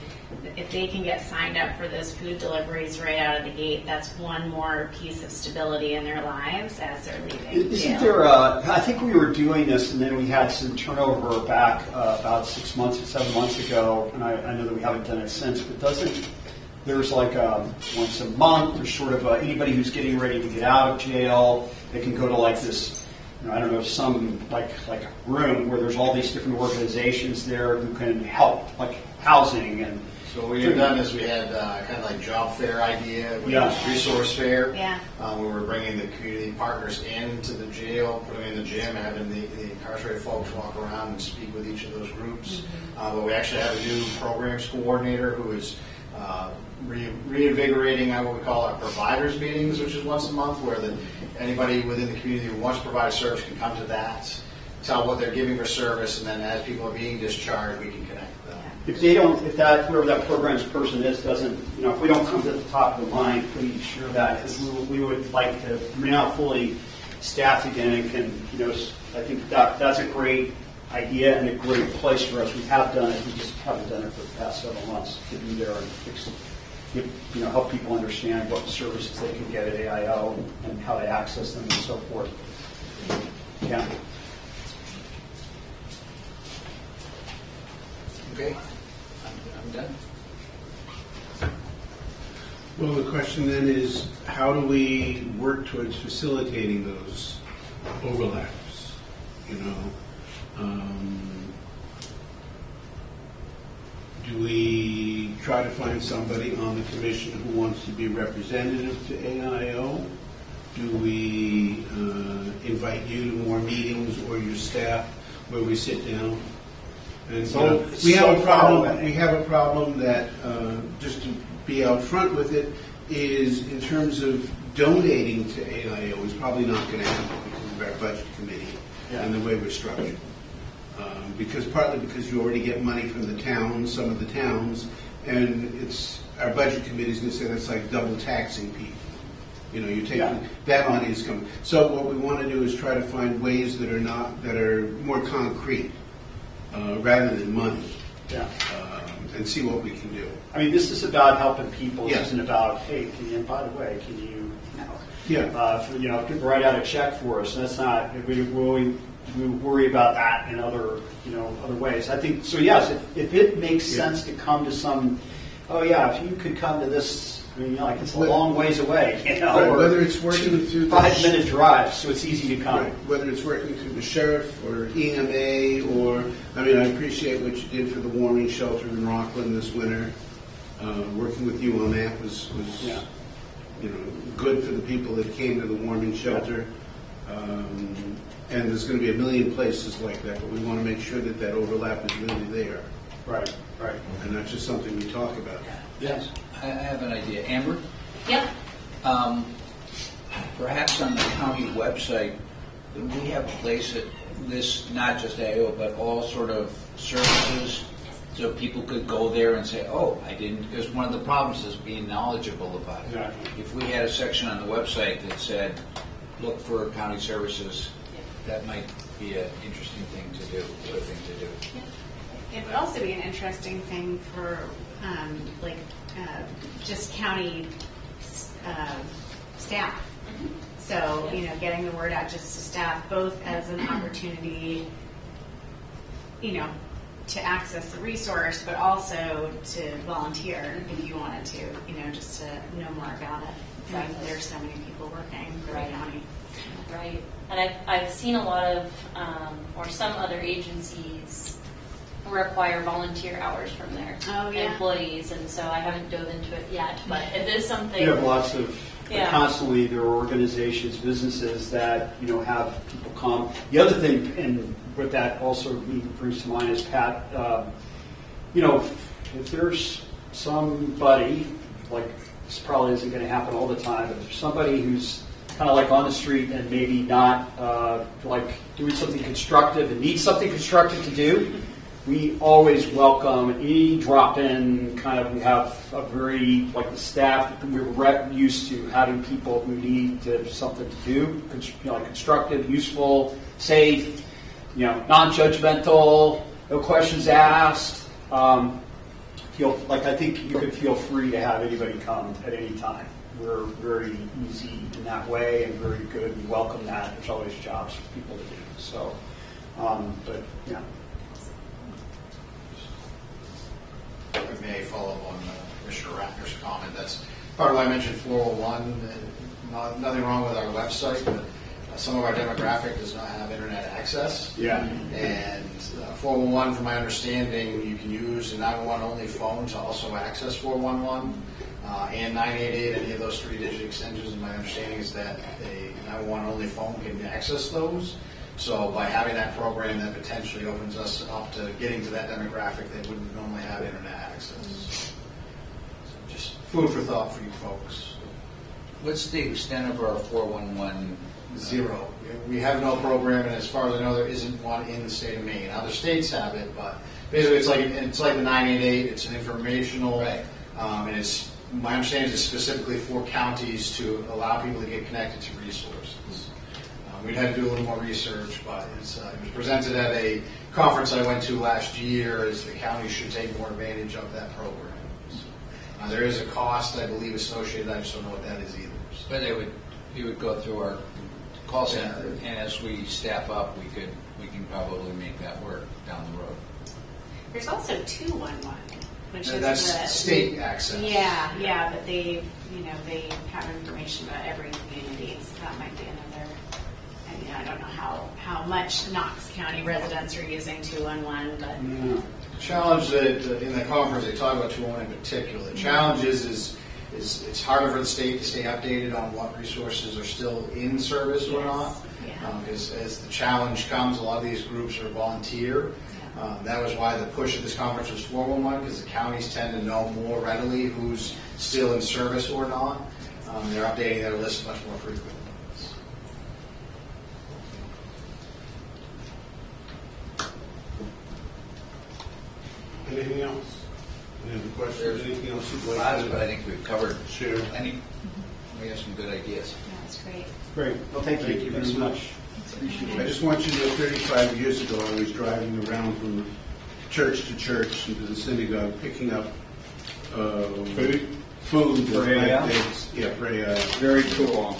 if they can get signed up for those food deliveries right out of the gate, that's one more piece of stability in their lives as they're leaving. Isn't there? I think we were doing this, and then we had some turnover back about 6 months or 7 months ago, and I know that we haven't done it since. But there's once a month, there's sort of anybody who's getting ready to get out of jail, they can go to this I don't know, some like a room where there's all these different organizations there who can help, like housing and. So what we had done is we had kind of like job fair idea, which was resource fair. Yeah. We were bringing the community partners into the jail, putting them in the gym, having the incarcerated folks walk around and speak with each of those groups. But we actually have a new programs coordinator who is reinvigorating what we call our providers meetings, which is once a month, where anybody within the community who wants to provide a service can come to that, tell what they're giving for service, and then as people are being discharged, we can connect them. If they don't, whoever that program's person is doesn't, if we don't come to the top of the line, please share that, because we would like to, we're now fully staffed again and can, I think that's a great idea and a great place for us. We have done it, we just haven't done it for the past several months to be there and help people understand what services they can get at AIO and how to access them and so forth. Yeah. Okay, I'm done. Well, the question then is, how do we work towards facilitating those overlaps? Do we try to find somebody on the commission who wants to be representative to AIO? Do we invite you to more meetings or your staff where we sit down? And we have a problem. We have a problem that, just to be out front with it, is in terms of donating to AIO is probably not going to happen because of our budget committee and the way we're structured. Partly because you already get money from the towns, some of the towns, and our budget committee is going to say that's like double taxing people. You're taking that money is coming. So what we want to do is try to find ways that are more concrete rather than money. And see what we can do. I mean, this is about helping people. This isn't about, hey, by the way, can you, write out a check for us? And that's not. We worry about that in other ways. I think so. Yes, if it makes sense to come to some, if you could come to this. It's a long ways away, whether it's working through 5-minute drive, so it's easy to come. Right. Whether it's working through the sheriff or EMA, I appreciate what you did for the warming shelter in Rockland this winter. Working with you on that was good for the people that came to the warming shelter. And there's going to be a million places like that, but we want to make sure that overlap is really there. Right. And not just something we talk about. Yes. I have an idea. Amber? Yep. Perhaps on the county website, we have a place that lists not just AO, but all sort of services, so people could go there and say, I didn't, because one of the problems is being knowledgeable about it. Exactly. If we had a section on the website that said, look for county services, that might be an interesting thing to do, good thing to do. It would also be an interesting thing for just county staff. So, getting the word out just to staff, both as an opportunity, to access the resource, but also to volunteer if you wanted to, just to know more about it. Right. There's so many people working for the county. Right. And I've seen a lot of, or some other agencies require volunteer hours from their employees, and so I haven't dove into it yet, but it is something. You have lots of, constantly there are organizations, businesses that, have people come. The other thing, and what that also brings to mind is, Pat, if there's somebody, this probably isn't going to happen all the time, but if there's somebody who's kind of on the street and maybe not doing something constructive and needs something constructive to do, we always welcome any drop-in we have a very, the staff, we're used to having people who need something to do, constructive, useful, safe, non-judgmental, no questions asked. I think you could feel free to have anybody come at any time. We're very easy in that way and very good. We welcome that. There's always jobs for people to do. So, If I may follow up on Commissioner Ratner's comment, that's part of why I mentioned 401. Nothing wrong with our website, but some of our demographic does not have internet access. Yeah. And 411, from my understanding, you can use a 911 only phone to also access 411 and 988. Any of those 3-digit extensions, and my understanding is that a 911 only phone can access those. So by having that program, that potentially opens us up to getting to that demographic that wouldn't normally have internet access. So just food for thought for you folks. What's the extent of our 411? Zero. We have no program, and as far as I know, there isn't one in the state of Maine. Other states have it, but basically it's like the 988. It's an informational, right. And it's, my understanding is it's specifically for counties to allow people to get connected to resources. We'd had to do a little more research, but it was presented at a conference I went to last year as the county should take more advantage of that program. So, there is a cost, I believe, associated. I just don't know what that is either. So. But it would go through our call center, and as we staff up, we can probably make that work down the road. There's also 211, which is that's the state access. Yeah, but they have information about every community, so that might be another. I don't know how much Knox County residents are using 211, but The challenge that in the conference they talk about 211 in particular. The challenge is it's harder for the state to stay updated on what resources are still in service or not. Because as the challenge comes, a lot of these groups are volunteer. That was why the push of this conference was 411, because the counties tend to know more readily who's still in service or not. They're updating their list much more frequently. Anything else? Any other questions? Anything else you'd like Lots, to but I think we've covered. Sure. We have some good ideas. that's great. Great. Well, thank you very much. Appreciate I it. just want you to know 35 years ago I was driving around from church to church into the synagogue picking up food For AA? Yeah, for AA. Very cool.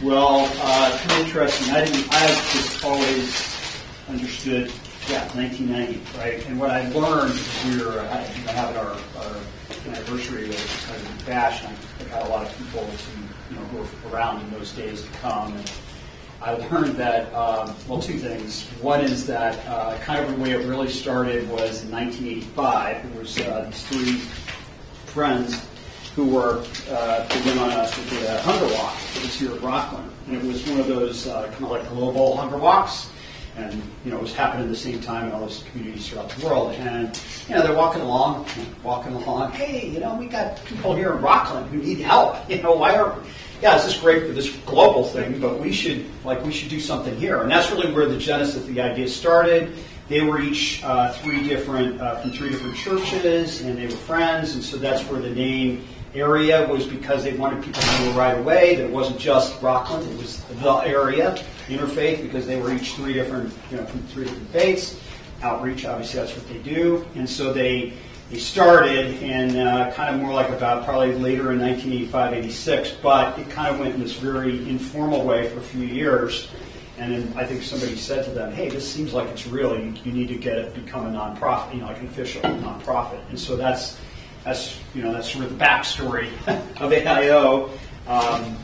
Well, kind of interesting. I just always understood, 1990, right? And what I learned, we were having our anniversary kind of bash, and I got a lot of people who were around in those days to come. And I learned that, two things. One is that kind of the way it really started was in 1985. There was these three friends who were went on a hunger walk. It was here at Rockland, and it was one of those kind of like global hunger walks. And it was happening at the same time in all those communities throughout the world. And they're walking along. Hey, we got people here in Rockland who need help. This is great for this global thing, but we should do something here. And that's really where the genesis of the idea started. They were each from three different churches, and they were friends, and so that's where the name area was, because they wanted people to know right away that it wasn't just Rockland, it was the area, interfaith, because they were each from three different faiths. Outreach, obviously, that's what they do, and so they started in kind of more like about probably later in 1985, 86, but it kind of went in this very informal way for a few years. And then I think somebody said to them, "Hey, this seems like it's real. You need to become a nonprofit, like an official nonprofit." And so that's sort of the backstory of AIO.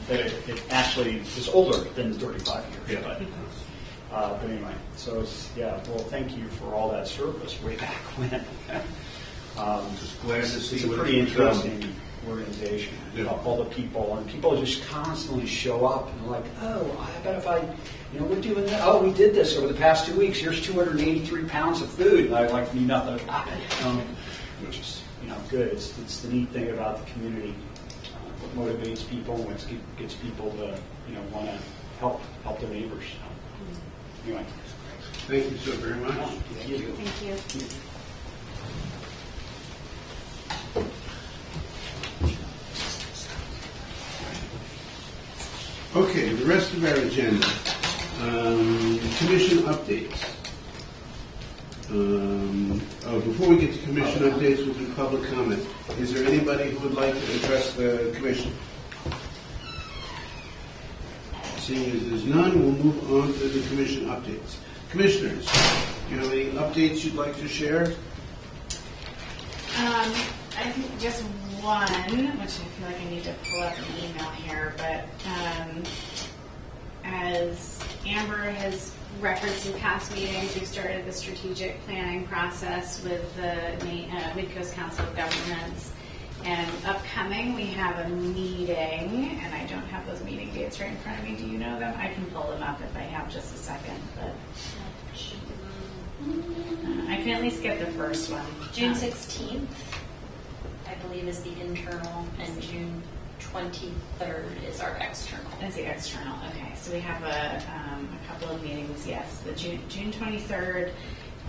It actually is older than 35 years, but anyway. So thank you for all that service way back when. Just glad to see it's a what pretty it's become. interesting organization. All the people, and people just constantly show up and like, I bet if we're doing that. Oh, we did this over the past 2 weeks. Here's 283 pounds of food, and I knew nothing about it. Which is good. It's the neat thing about the community. What motivates people, what gets people to want to help their neighbors. Anyway, Thank you so very much. thank you. Thank you. Okay, the rest of our agenda. Commission updates. Before we get to commission updates, we'll do public comment. Is there anybody who would like to address the commission? Seeing as there's none, we'll move on to the commission updates. Commissioners, do you have any updates you'd like to share? I think just one, which I feel like I need to pull up an email here, but as Amber has referenced in past meetings, we've started the strategic planning process with the Mid-Coast Council of Governments. And upcoming, we have a meeting, and I don't have those meeting dates right in front of me. Do you know them? I can pull them up if I have just a second. But I can at least get the first one. June 16th, I believe, is the internal, and June 23rd is our external. That's the external. Okay, so we have a couple of meetings. Yes, the June 23rd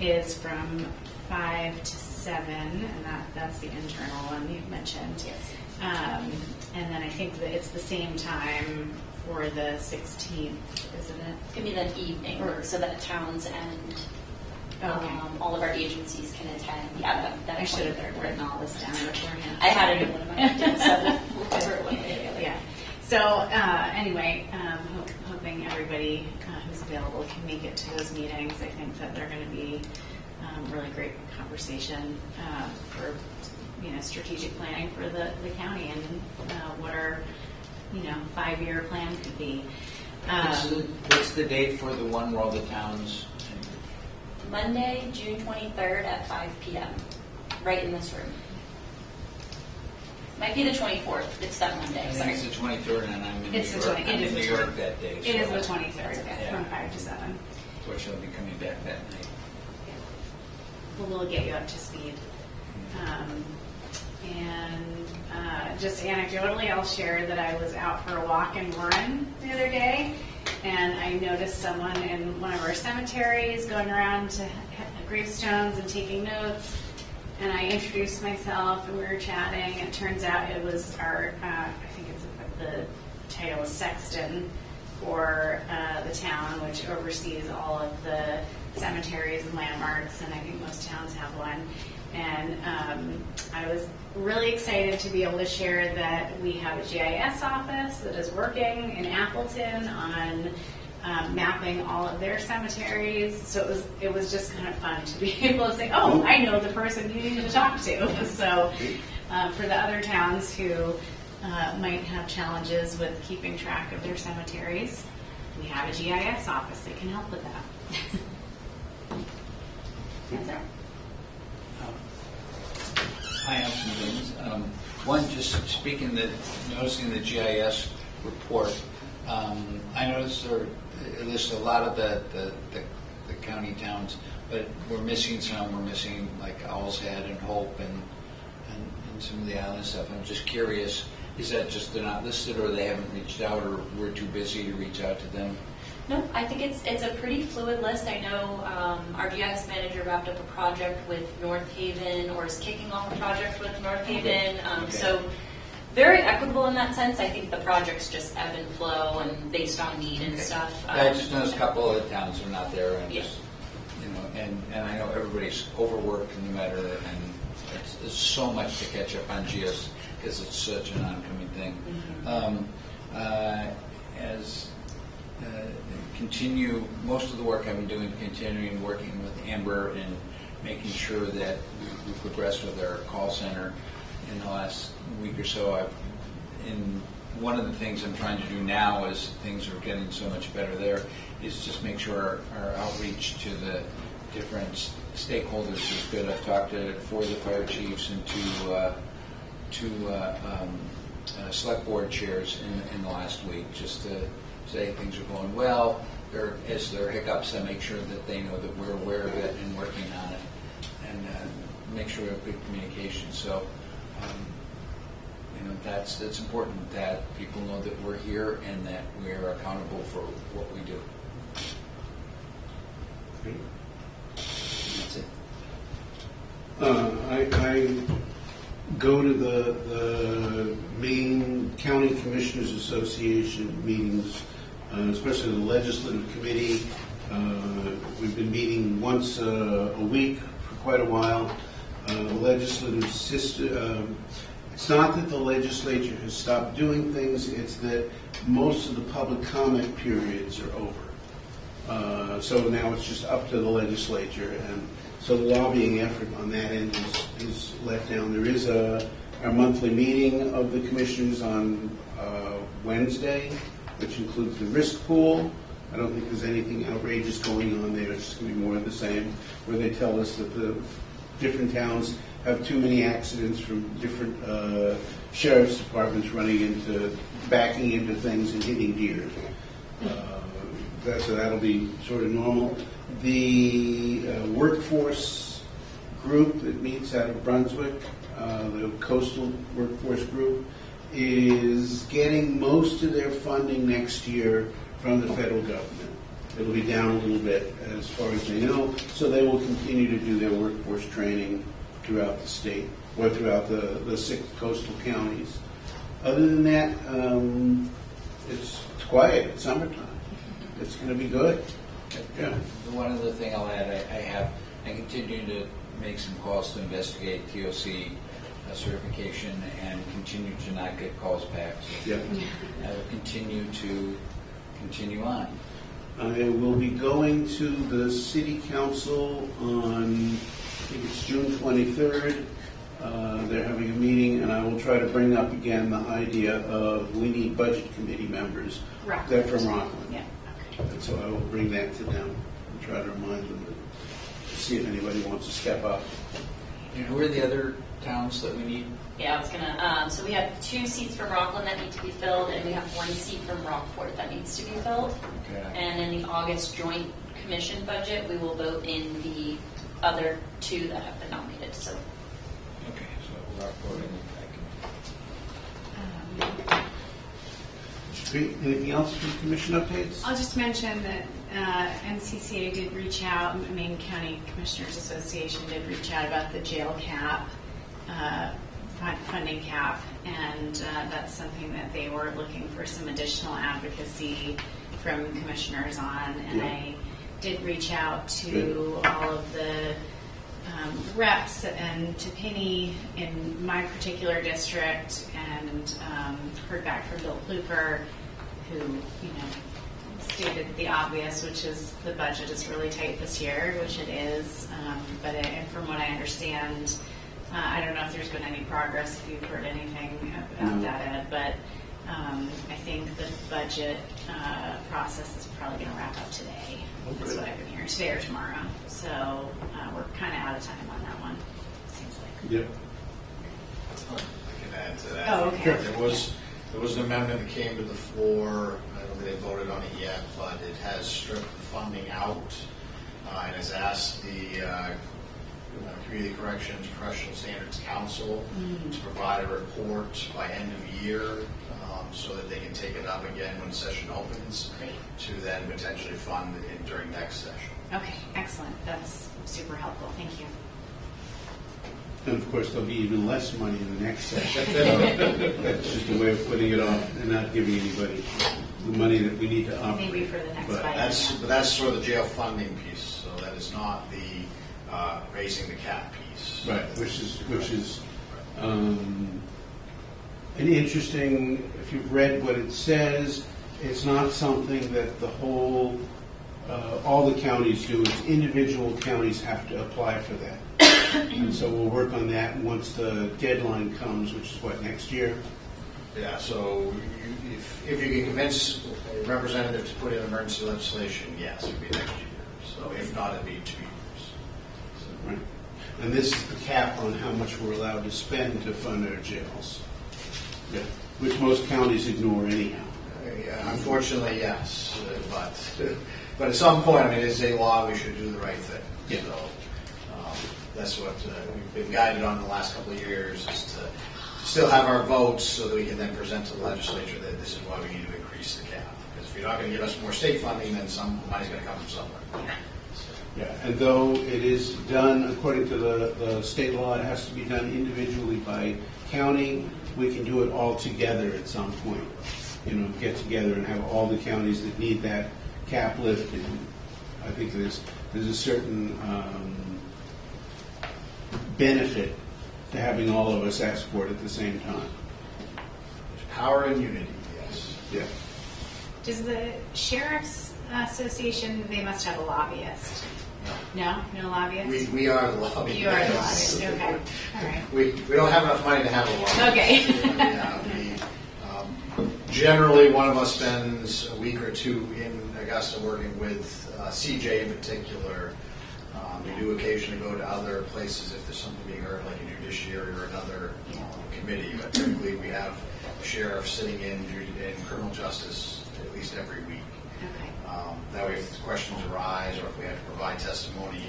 is from 5 to 7, and that's the internal one you've mentioned. Yes. And then I think that it's the same time for the 16th, isn't it? It could be that evening, so that towns and all of our agencies can attend. Yeah, that I should have written all this down beforehand. I had it in one of my notes, so we'll cover it one way or the other. Yeah. So anyway, hoping everybody who's available can make it to those meetings. I think that they're going to be really great conversation for strategic planning for the county and what our 5-year plan could be. What's the date for the one where all the towns? Monday, June 23rd at 5 p.m. right in this room. Might be the 24th. It's that Monday. I think it's the 23rd, and I'm in It's New the York. 20th. I'm It is in the New York that day. It is the 23rd from 5 to 7. Which I'll be coming back that night. Well, we'll get you up to speed. And just anecdotally, I'll share that I was out for a walk in Warren the other day, and I noticed someone in one of our cemeteries going around to gravestones and taking notes. And I introduced myself, and we were chatting. It turns out it was our, I think the title is Sexton for the town, which oversees all of the cemeteries and landmarks, and I think most towns have one. And I was really excited to be able to share that we have a GIS office that is working in Appleton on mapping all of their cemeteries. So it was just kind of fun to be able to say, oh, I know the person you need to talk to. So for the other towns who might have challenges with keeping track of their cemeteries, we have a GIS office that can help with that. That's it. I have some things. One, just noticing the GIS report, I noticed there lists a lot of the county towns, but we're missing some. We're missing like Owl's Head and Hope and some of the island stuff. I'm just curious, is that just they're not listed, or they haven't reached out, or we're too busy to reach out to them? No, I think it's a pretty fluid list. I know our GIS manager wrapped up a project with North Haven, or is kicking off a project with North Haven. Okay. So very equitable in that sense. I think the projects just ebb and flow and based on need and stuff. I just noticed a couple of the towns are not there, and Yeah. just and I know everybody's overworked no matter, and there's so much to catch up on GIS because it's such an oncoming thing. Continue most of the work I've been doing, continuing working with Amber and making sure that we progress with our call center. In the last week or so, one of the things I'm trying to do now, as things are getting so much better there, is just make sure our outreach to the different stakeholders is good. I've talked to 4 of the fire chiefs and two select board chairs in the last week, just to say things are going well. As there are hiccups, I make sure that they know that we're aware of it and working on it, and make sure we have good communication. So, that's important, that people know that we're here and that we're accountable for what we do. Great. That's it. I go to the Maine County Commissioners Association meetings, especially the legislative committee. We've been meeting once a week for quite a while. The legislative system, it's not that the legislature has stopped doing things, it's that most of the public comment periods are over. So now it's just up to the legislature, and so the lobbying effort on that end is let down. There is our monthly meeting of the commissioners on Wednesday, which includes the risk pool. I don't think there's anything outrageous going on there. It's just going to be more of the same, where they tell us that the different towns have too many accidents from different sheriff's departments backing into things and hitting deer. So that'll be sort of normal. The workforce group that meets out of Brunswick, the coastal workforce group, is getting most of their funding next year from the federal government. It'll be down a little bit as far as they know, so they will continue to do their workforce training throughout the state or throughout the 6 coastal counties. Other than that, it's quiet. It's summertime. It's going to be good. Yeah. One other thing I'll add, I continue to make some calls to investigate TOC certification and continue to not get calls back. So Yeah. I will continue on. I will be going to the city council on, I think it's June 23rd. They're having a meeting, and I will try to bring up again the idea of we need budget committee members. Rockland. They're from Rockland. Yeah. And so I will bring that to them and try to remind them to see if anybody wants to step up. And who are the other towns that we need? Yeah, I was gonna. So we have 2 seats from Rockland that need to be filled, and we have 1 seat from Rockport that needs to be filled. Okay. And in the August joint commission budget, we will vote in the other 2 that have been nominated. So. Okay, so Rockport and Great. Anything else from commission updates? I'll just mention that MCCA did reach out, Maine County Commissioners Association did reach out about the jail cap, funding cap, and that's something that they were looking for some additional advocacy from commissioners on. And Yeah. I did reach out to all of the reps and to Penny in my particular district, and heard back from Bill Pluker, who stated the obvious, which is the budget is really tight this year, which it is. But from what I understand, I don't know if there's been any progress, if you've heard anything about that, Ed, but I think the budget process is probably going to wrap up today. That's what I've been hearing, today or tomorrow. So we're kind of out of time on that one, seems like. Yep. I can add to that. Oh, okay. Sure. There was an amendment that came to the floor. I don't think they voted on it yet, but it has stripped the funding out and has asked the Community Corrections Professional Standards Council to provide a report by end of year so that they can take it up again when session opens. Great. To then potentially fund it during next session. Okay, excellent. That's super helpful. Thank you. And of course, there'll be even less money in the next session. So that's just a way of putting it off and not giving anybody the money that we need to operate. Maybe for the next But fight. That's sort of the jail funding piece. So that is not the raising the cap piece. Right, which is an interesting. If you've read what it says, it's not something that the whole all the counties do. It's individual counties have to apply for that. And so we'll work on that once the deadline comes, which is what, next year? Yeah, so if you can convince a representative to put in emergency legislation, yes, it would be next year. So if not, it'd be 2 years. Right. And this is the cap on how much we're allowed to spend to fund our jails. Yeah. Which most counties ignore anyhow. Yeah, unfortunately, yes. But at some point, I mean, it's a law, we should do the right thing. Yeah. So that's what we've been guided on the last couple of years, is to still have our votes so that we can then present to the legislature that this is why we need to increase the cap. Because if you're not going to give us more state funding, then some money's going to come from somewhere. Yeah, and though it is done according to the state law, it has to be done individually by county. We can do it all together at some point. Get together and have all the counties that need that cap lifted. I think there's a certain benefit to having all of us ask for it at the same time. Power and unity, yes. Yeah. Does the Sheriff's Association, they must have a lobbyist? No? No lobbyist? We are the lobbyist. You are the lobbyist, okay. All right. We don't have enough money to have a lobbyist. Okay. Generally, one of us spends a week or two in Augusta working with CJ in particular. We do occasionally go to other places if there's something being heard, like a judiciary or another committee. But typically, we have a sheriff sitting in criminal justice at least every week. Okay. That way, if questions arise or if we have to provide testimony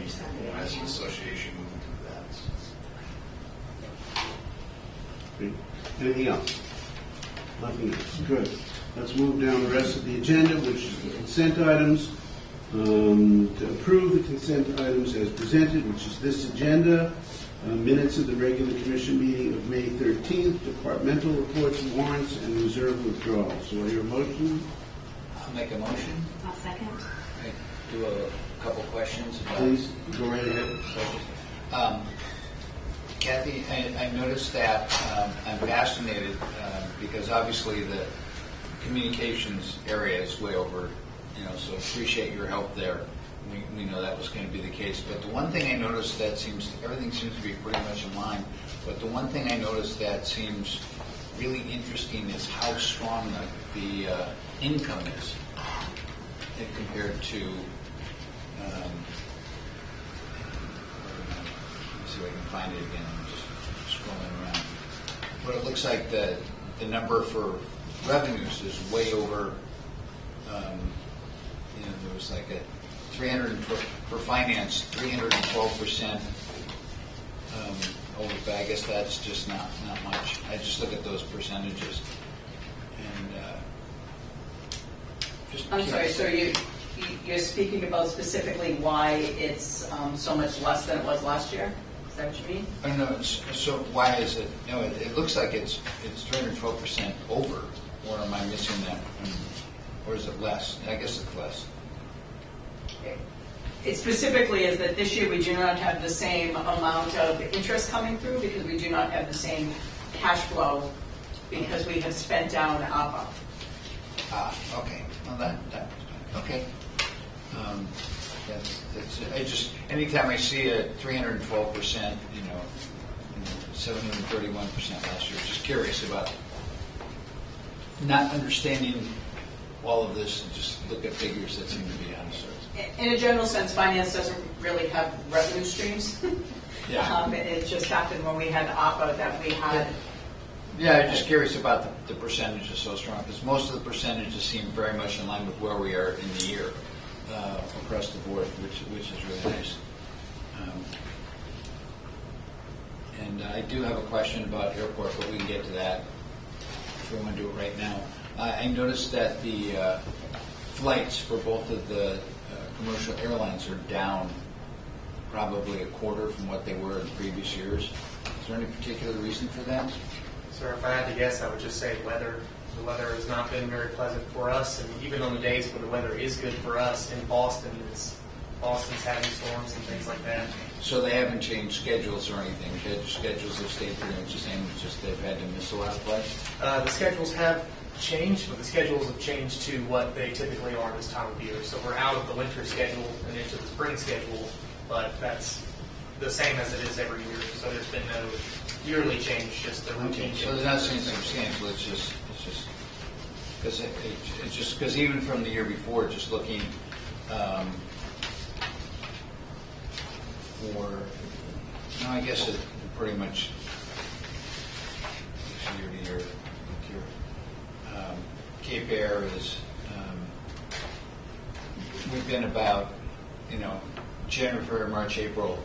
as an association, we can do that. Great. Anything else? Nothing else. Good. Let's move down the rest of the agenda, which is the consent items. To approve the consent items as presented, which is this agenda, minutes of the regular commission meeting of May 13th, departmental reports, warrants, and reserve withdrawals. So, your motion? I'll make a motion. I'll second. I do a couple questions. Please go right ahead. Kathy, I noticed that I'm fascinated because obviously the communications area is way over, so appreciate your help there. We know that was going to be the case. But the one thing I noticed that everything seems to be pretty much in line, but the one thing I noticed that seems really interesting is how strong the income is compared to, let me see if I can find it again. I'm just scrolling around. But it looks like the number for revenues is way over, there was like a 300 for finance, 312% over, but I guess that's just not much. I just look at those percentages, and I'm sorry, so you're speaking about specifically why it's so much less than it was last year? Is that what you mean? I don't know. So why is it? No, it looks like it's 312% over. Or am I missing that? Or is it less? I guess it's less. It specifically is that this year we do not have the same amount of interest coming through because we do not have the same cash flow because we have spent down APA. Okay. Well, that okay. I just anytime I see a 312%, 731% last year, just curious about not understanding all of this and just look at figures that seem to be uncertain. In a general sense, finance doesn't really have revenue streams. Yeah. It just happened when we had APA that we had. Yeah, I'm just curious about the percentages so strong because most of the percentages seem very much in line with where we are in the year across the board, which is really nice. And I do have a question about airport, but we can get to that if we want to do it right now. I noticed that the flights for both of the commercial airlines are down probably a quarter from what they were in previous years. Is there any particular reason for that? Sir, if I had to guess, I would just say weather. The weather has not been very pleasant for us, and even on the days when the weather is good for us in Boston, Boston's having storms and things like that. So they haven't changed schedules or anything? Schedules have stayed pretty much the same, it's just they've had to miss a lot of flights? The schedules have changed, but the schedules have changed to what they typically are this time of year. So we're out of the winter schedule and into the spring schedule, but that's the same as it is every year. So there's been no yearly change, just the routine. So they're not saying substantial. It's just because even from the year before, just looking I guess it pretty much year to year. Cape Air is we've been about January, February, March, April.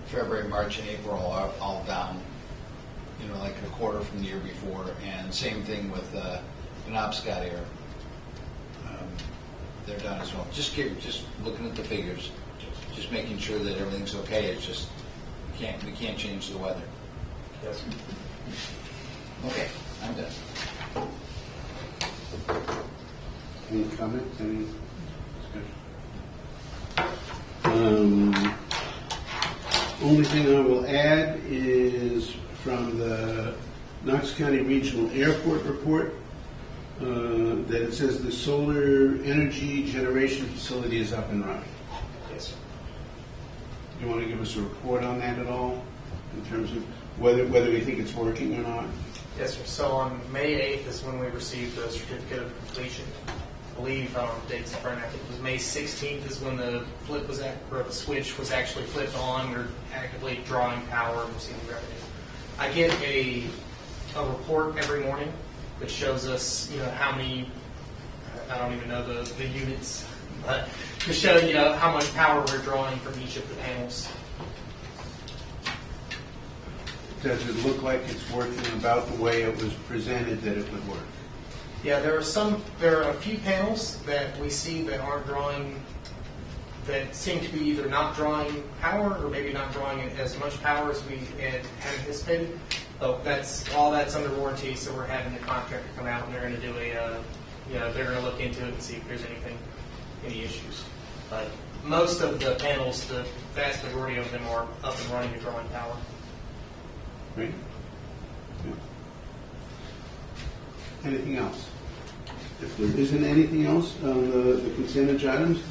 February, March, and April are all down, like a quarter from the year before. And same thing with Penobscot Air. They're down as well. Just looking at the figures, just making sure that everything's okay. It's just we can't change the weather. Yes. Okay, I'm done. Any comments? Any discussion? Only thing I will add is from the Knox County Regional Airport report that it says the solar energy generation facility is up and running. Yes. Do you want to give us a report on that at all, in terms of whether we think it's working or not? Yes, sir. So on May 8th is when we received the certificate of completion. I believe, I don't know the dates in front, I think it was May 16th is when the the switch was actually flipped on. We're actively drawing power and receiving revenue. I get a report every morning that shows us, how many, I don't even know the units, but to show, how much power we're drawing from each of the panels. Does it look like it's working about the way it was presented that it would work? Yeah, there are a few panels that we see that aren't drawing, that seem to be either not drawing power or maybe not drawing as much power as we had anticipated. But that's under warranty, so we're having the contractor come out and they're going to do they're going to look into it and see if there's any issues. But most of the panels, the vast majority of them are up and running and drawing power. Right? Yeah. Anything else? If there isn't anything else on the consent items,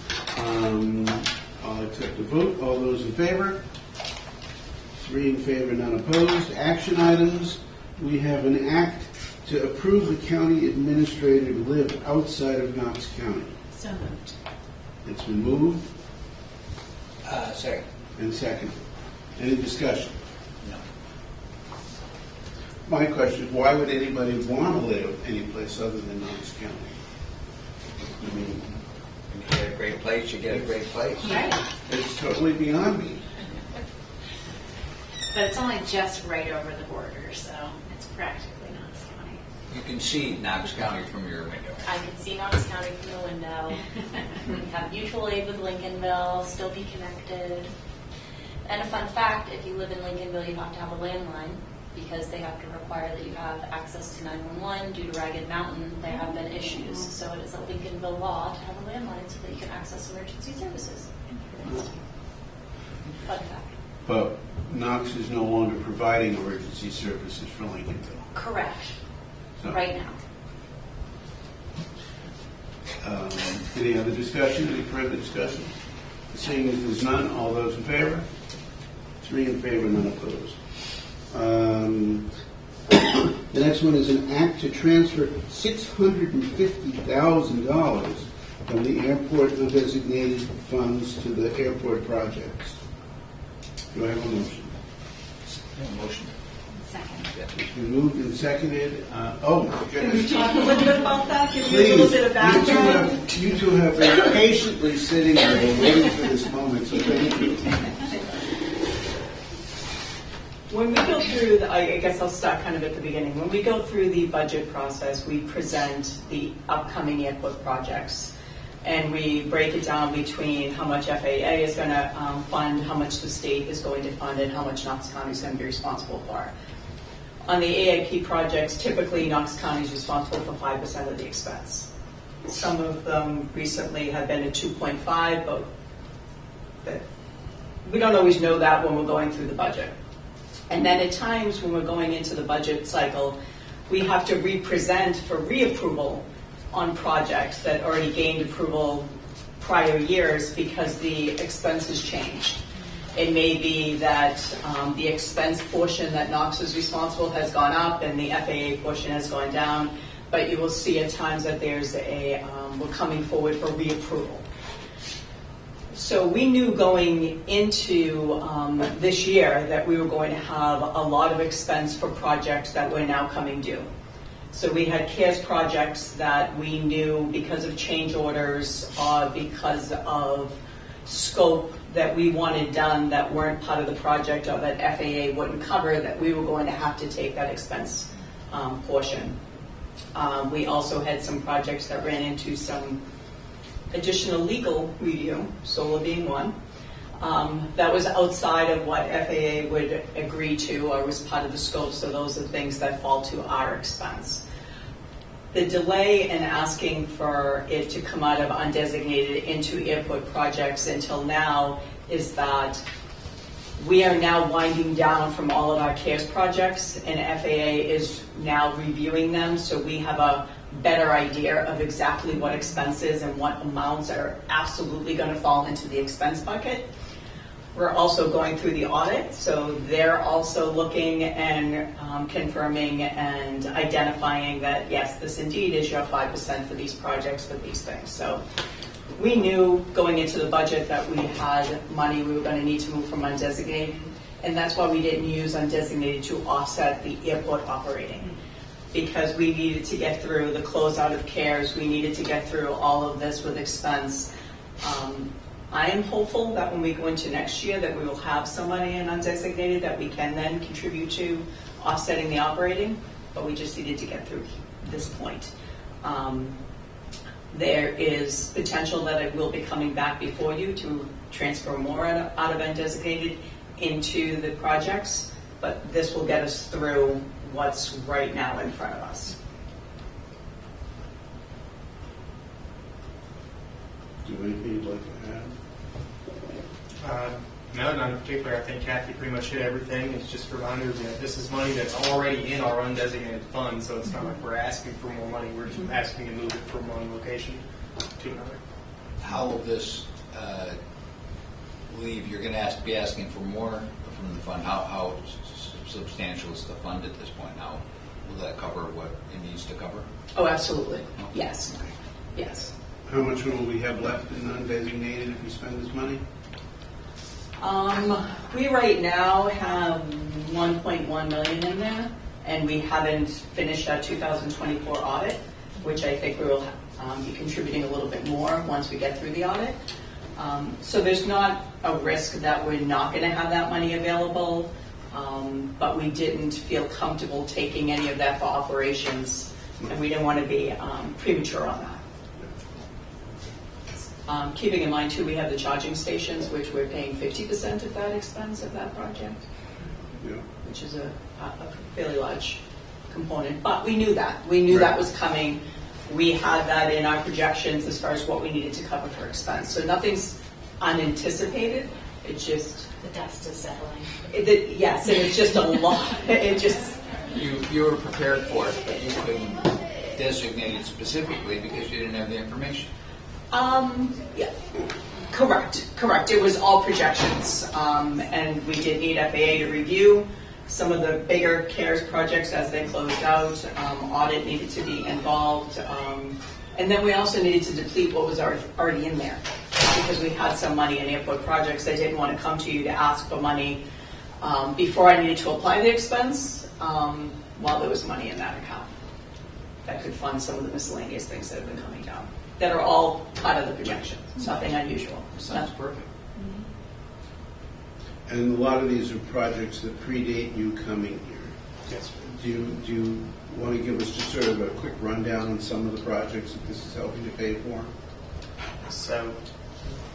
I'll accept the vote. All those in favor? 3 in favor, none opposed. Action items. We have an act to approve the county administrator to live outside of Knox County. So moved. It's been moved Second. and seconded. Any discussion? No. My question is, why would anybody want to live anyplace other than Knox County? I mean, If you get a great place, you get a great place. Right. it's totally beyond me. But it's only just right over the border, so it's practically Knox County. You can see Knox County from your window. I can see Knox County from the window. We have mutual aid with Lincolnville, still be connected. And a fun fact, if you live in Lincolnville, you have to have a landline because they have to require that you have access to 911 due to Ragged Mountain. There have been issues, so it is a Lincolnville law to have a landline so that you can access emergency services. Fun fact. But Knox is no longer providing emergency services for Lincolnville. Correct. So, Right now. Any other discussion? Any further discussion? Seeing as there's none, all those in favor? 3 in favor, none opposed. The next one is an act to transfer $650,000 from the airport undesignated funds to the airport projects. Do I have a motion? Motion. Second. It's been moved and seconded. Oh, my Can we goodness. talk a little bit about that? Give you a Please, little bit of background? you two have been patiently sitting there waiting for this moment, so thank you. When we go through, I guess I'll start kind of at the beginning. When we go through the budget process, we present the upcoming airport projects. And we break it down between how much FAA is going to fund, how much the state is going to fund, and how much Knox County is going to be responsible for. On the AIP projects, typically Knox County is responsible for 5% of the expense. Some of them recently have been at 2.5, but we don't always know that when we're going through the budget. And then at times when we're going into the budget cycle, we have to represent for reapproval on projects that already gained approval prior years because the expenses changed. It may be that the expense portion that Knox is responsible has gone up and the FAA portion has gone down, but you will see at times that there's we're coming forward for reapproval. So we knew going into this year that we were going to have a lot of expense for projects that were now coming due. So we had CARES projects that we knew because of change orders or because of scope that we wanted done that weren't part of the project or that FAA wouldn't cover, that we were going to have to take that expense portion. We also had some projects that ran into some additional legal review, SOLA being one, that was outside of what FAA would agree to or was part of the scope, so those are things that fall to our expense. The delay in asking for it to come out of undesignated into airport projects until now is that we are now winding down from all of our CARES projects and FAA is now reviewing them, so we have a better idea of exactly what expenses and what amounts are absolutely going to fall into the expense bucket. We're also going through the audit, so they're also looking and confirming and identifying that, yes, this indeed is your 5% for these projects, for these things. So we knew going into the budget that we had money we were going to need to move from undesignated, and that's why we didn't use undesignated to offset the airport operating. Because we needed to get through the closeout of CARES, we needed to get through all of this with expense. I am hopeful that when we go into next year that we will have some money in undesignated that we can then contribute to offsetting the operating, but we just needed to get through this point. There is potential that it will be coming back before you to transfer more out of undesignated into the projects, but this will get us through what's right now in front of us. Do you have anything you'd like to add? No, not in particular. I think Kathy pretty much hit everything. It's just a reminder that this is money that's already in our undesignated fund, so it's not like we're asking for more money. We're just asking to move it from one location to another. How will this leave? You're going to be asking for more from the fund. How substantial is the fund at this point? How will that cover what it needs to cover? Oh, absolutely. Yes. Yes. How much will we have left in undesignated if we spend this money? We right now have 1.1 million in there, and we haven't finished our 2024 audit, which I think we will be contributing a little bit more once we get through the audit. So there's not a risk that we're not going to have that money available, but we didn't feel comfortable taking any of that for operations, and we didn't want to be premature on that. Keeping in mind, too, we have the charging stations, which we're paying 50% of that expense of that project, which is a fairly large component. But we knew that. We knew that was coming. We had that in our projections as far as what we needed to cover for expense. So nothing's unanticipated. It's just... The dust is settling. Yes, and it's just a lot. It just... You were prepared for it, but you couldn't designate it specifically because you didn't have the information. Yeah, correct. It was all projections, and we did need FAA to review some of the bigger CARES projects as they closed out. Audit needed to be involved, and then we also needed to deplete what was already in there because we had some money in airport projects. I didn't want to come to you to ask for money before I needed to apply the expense while there was money in that account that could fund some of the miscellaneous things that have been coming down. That are all part of the projection. It's nothing unusual. Sounds perfect. And a lot of these are projects that predate you coming here. Yes. Do you want to give us just sort of a quick rundown on some of the projects that this is helping to pay for? So,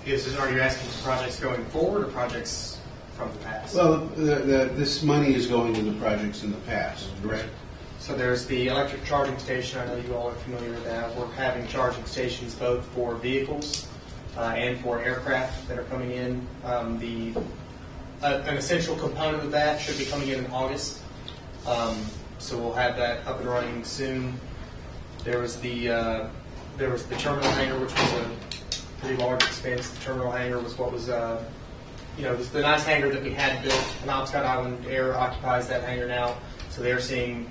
are you asking for projects going forward or projects from the past? Well, this money is going to the projects in the past, correct? So there's the electric charging station. I know you all are familiar with that. We're having charging stations both for vehicles and for aircraft that are coming in. An essential component of that should be coming in August. So we'll have that up and running soon. There was the terminal hangar, which was a pretty large expense. The terminal hangar was what was it was the nice hangar that we had built. Penobscot Island Air occupies that hangar now, so they're seeing.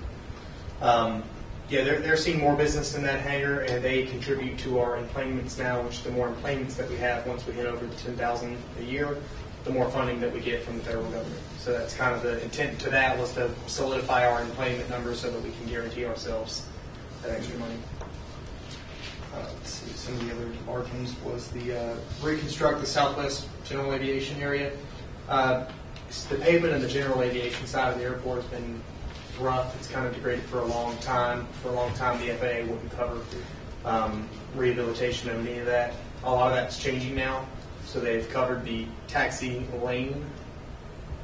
They're seeing more business in that hangar, and they contribute to our enplanements now, which the more enplanements that we have once we hit over the 10,000 a year, the more funding that we get from the federal government. So that's kind of the intent to that, was to solidify our enplanement numbers so that we can guarantee ourselves that extra money. Let's see, some of the other large ones was the reconstruct the Southwest General Aviation area. The pavement in the general aviation side of the airport has been rough. It's kind of degraded for a long time. For a long time, the FAA wouldn't cover rehabilitation of any of that. A lot of that's changing now. So they've covered the taxi lane,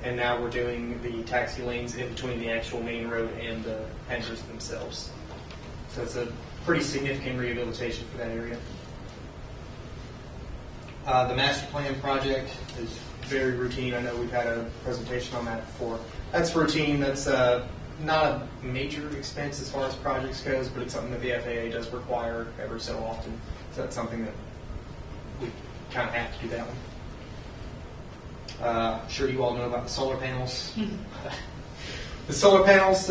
and now we're doing the taxi lanes in between the actual main road and the hangars themselves. So it's a pretty significant rehabilitation for that area. The master plan project is very routine. I know we've had a presentation on that before. That's routine. That's not a major expense as far as projects goes, but it's something that the FAA does require every so often. So that's something that we kind of have to do that one. I'm sure you all know about the solar panels. The solar panels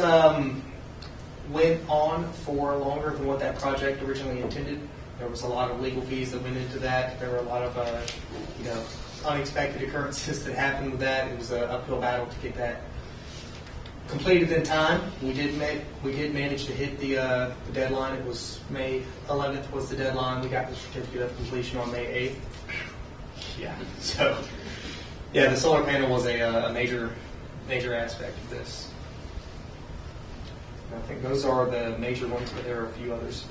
went on for longer than what that project originally intended. There was a lot of legal fees that went into that. There were a lot of unexpected occurrences that happened with that. It was an uphill battle to get that completed in time. We did manage to hit the deadline. It was May 11th was the deadline. We got the certificate of completion on May 8th. Yeah. So, yeah, the solar panel was a major aspect of this. I think those are the major ones, but there are a few others.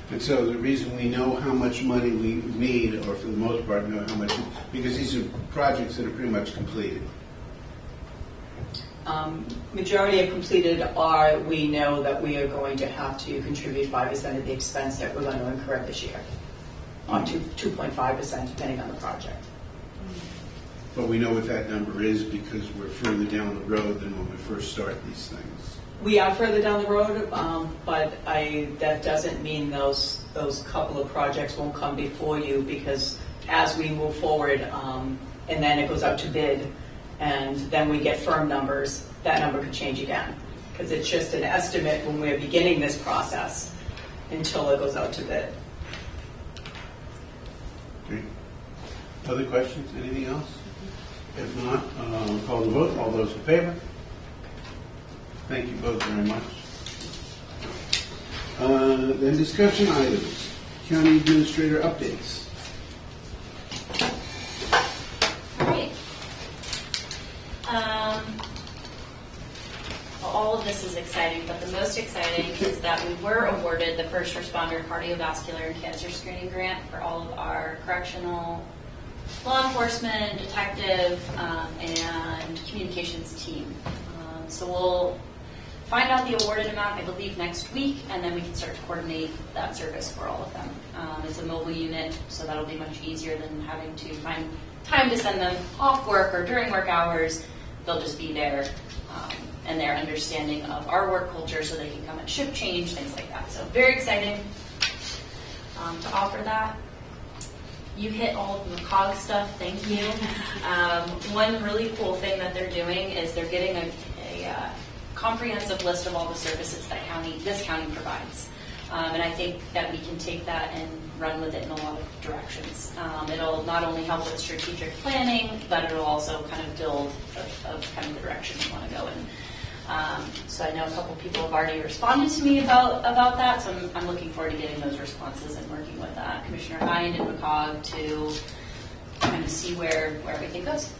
And so the reason we know how much money we need, or for the most part know how much, because these are projects that are pretty much completed. Majority are completed, or we know that we are going to have to contribute 5% of the expense that we're going to incur this year, or 2.5% depending on the project. But we know what that number is because we're further down the road than when we first start these things. We are further down the road, but that doesn't mean those couple of projects won't come before you, because as we move forward, and then it goes out to bid, and then we get firm numbers, that number could change again, because it's just an estimate when we're beginning this process until it goes out to bid. Okay. Other questions? Anything else? If not, call the vote. All those in favor? Thank you both very much. Then discussion items. County Administrator updates. All right. Well, all of this is exciting, but the most exciting is that we were awarded the First Responder Cardiovascular and Cancer Screening Grant for all of our correctional law enforcement, detective, and communications team. So we'll find out the awarded amount, I believe, next week, and then we can start to coordinate that service for all of them. It's a mobile unit, so that'll be much easier than having to find time to send them off work or during work hours. They'll just be there, and their understanding of our work culture, so they can come at shift change, things like that. So very exciting to offer that. You hit all of the McCog stuff, thank you. One really cool thing that they're doing is they're getting a comprehensive list of all the services that this county provides. And I think that we can take that and run with it in a lot of directions. It'll not only help with strategic planning, but it'll also kind of build of kind of the direction we want to go in. So I know a couple people have already responded to me about that, so I'm looking forward to getting those responses and working with Commissioner Hind and McCog to kind of see where everything goes.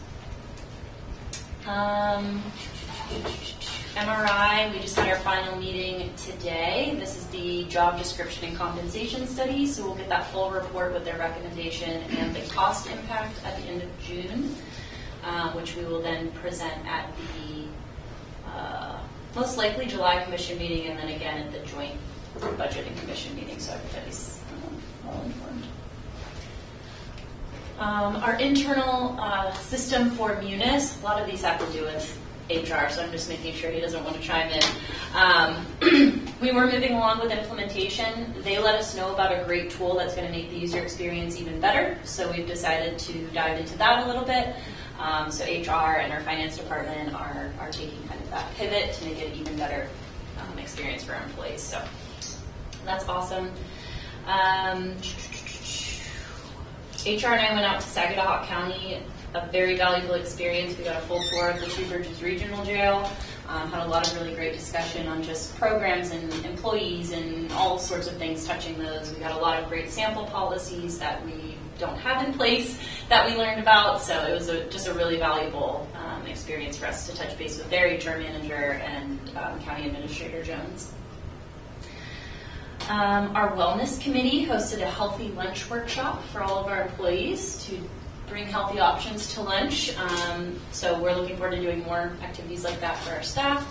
MRI, we just had our final meeting today. This is the job description and compensation study, so we'll get that full report with their recommendation and the cost impact at the end of June, which we will then present at the most likely July commission meeting, and then again at the joint budgeting commission meeting, so everybody's well informed. Our internal system for Munis, a lot of these have to do with HR, so I'm just making sure he doesn't want to chime in. We were moving along with implementation. They let us know about a great tool that's going to make the user experience even better, so we've decided to dive into that a little bit. So HR and our finance department are taking kind of that pivot to make it an even better experience for our employees. So that's awesome. HR and I went out to Saginaw County, a very valuable experience. We got a full tour of the Two Bridges Regional Jail, had a lot of really great discussion on just programs and employees and all sorts of things touching those. We got a lot of great sample policies that we don't have in place that we learned about, so it was just a really valuable experience for us to touch base with their HR manager and County Administrator Jones. Our wellness committee hosted a healthy lunch workshop for all of our employees to bring healthy options to lunch. So we're looking forward to doing more activities like that for our staff.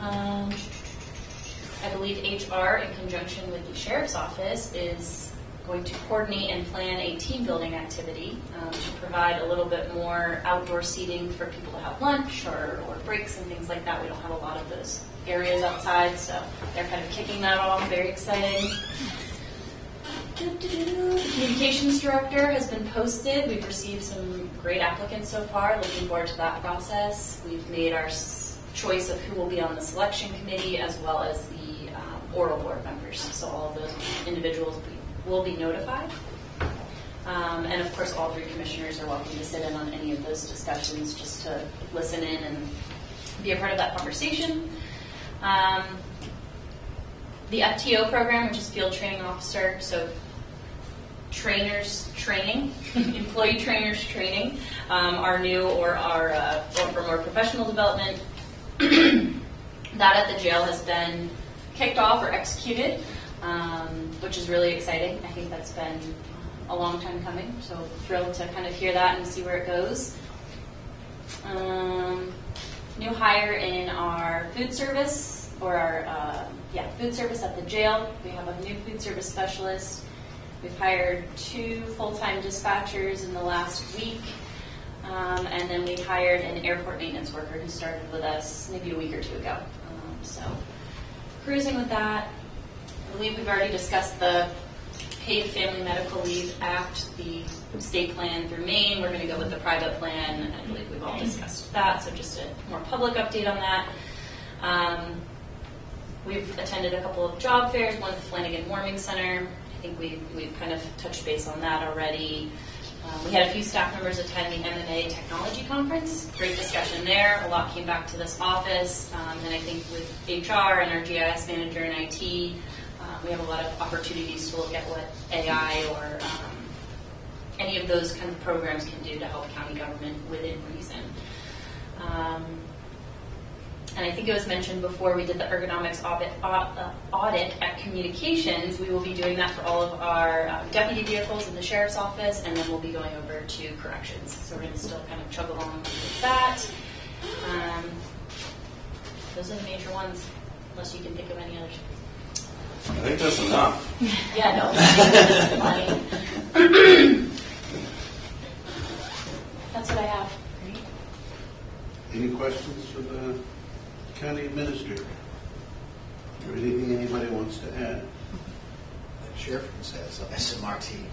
I believe HR, in conjunction with the Sheriff's Office, is going to coordinate and plan a team building activity to provide a little bit more outdoor seating for people to have lunch or breaks and things like that. We don't have a lot of those areas outside, so they're kind of kicking that off. Very exciting. The communications director has been posted. We've received some great applicants so far. Looking forward to that process. We've made our choice of who will be on the selection committee as well as the oral board members. So all of those individuals will be notified. And of course, all 3 commissioners are welcome to sit in on any of those discussions just to listen in and be a part of that conversation. The FTO program, which is Field Training Officer, so trainers training, employee trainers training, are new or for more professional development. That at the jail has been kicked off or executed, which is really exciting. I think that's been a long time coming, so thrilled to kind of hear that and see where it goes. New hire in our food service, or our food service at the jail. We have a new food service specialist. We've hired 2 full-time dispatchers in the last week, and then we hired an airport maintenance worker who started with us maybe a week or 2 ago. So cruising with that. I believe we've already discussed the Paid Family Medical Leave Act, the state plan through Maine. We're going to go with the private plan. I believe we've all discussed that, so just a more public update on that. We've attended a couple of job fairs, one at the Flanagan Warming Center. I think we've kind of touched base on that already. We had a few staff members attend the MMA Technology Conference. Great discussion there. A lot came back to this office. And I think with HR and our GIS manager and IT, we have a lot of opportunities to look at what AI or any of those kind of programs can do to help county government within reason. And I think it was mentioned before, we did the ergonomics audit at communications. We will be doing that for all of our deputy vehicles in the sheriff's office, and then we'll be going over to corrections. So we're going to still kind of chug along with that. Those are the major ones, unless you can think of any others. I think that's enough. Yeah, no. That's what I have. Any questions for the county administrator? Or anything anybody wants to add? The sheriff can say it's SMRT.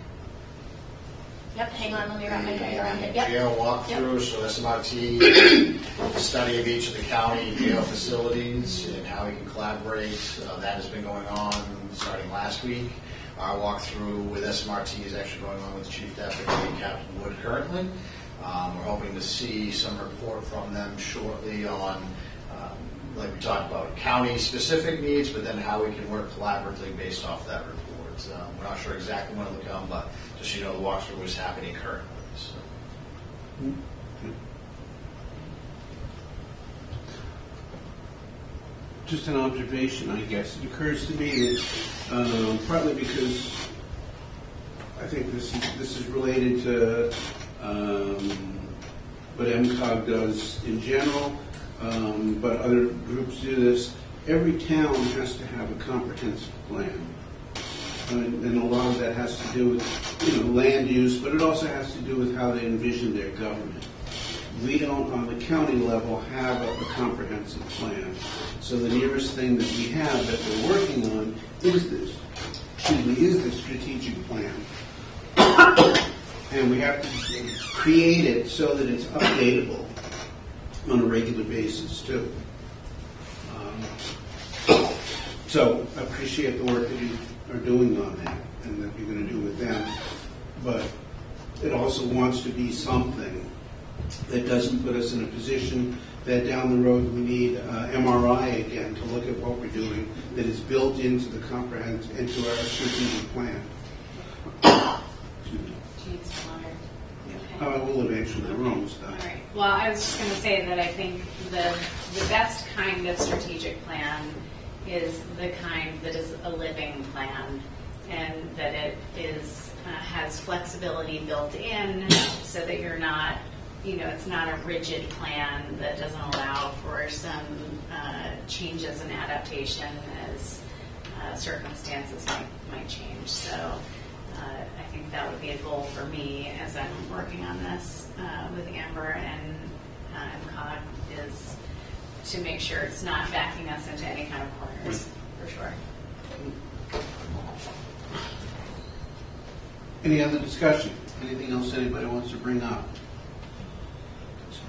Yep, hang on, let me wrap my brain around it. Yep. Jail walkthrough, so SMRT, the study of each of the county jail facilities and how we can collaborate. That has been going on starting last week. Our walkthrough with SMRT is actually going on with Chief Deputy Captain Wood currently. We're hoping to see some report from them shortly on, like we talked about, county-specific needs, but then how we can work collaboratively based off that report. We're not sure exactly when it'll come, but just so you know, the walkthrough is happening currently. So. Just an observation, I guess. It occurs to me that partly because I think this is related to what MCOG does in general, but other groups do this. Every town has to have a comprehensive plan. And a lot of that has to do with land use, but it also has to do with how they envision their government. We don't, on the county level, have a comprehensive plan. So the nearest thing that we have that we're working on is the strategic plan. And we have to create it so that it's updatable on a regular basis, too. So I appreciate the work that you are doing on that and that you're going to do with them. But it also wants to be something that doesn't put us in a position that down the road we need MRI again to look at what we're doing that is built into the into our strategic plan. I will eventually. We're almost done. All right. Well, I was just going to say that I think the best kind of strategic plan is the kind that is a living plan, and that it is has flexibility built in, so that you're not, it's not a rigid plan that doesn't allow for some changes and adaptation as circumstances might change. So I think that would be a goal for me as I'm working on this with Amber and MCOG, is to make sure it's not backing us into any kind of corners, for sure. Any other discussion? Anything else anybody wants to bring up?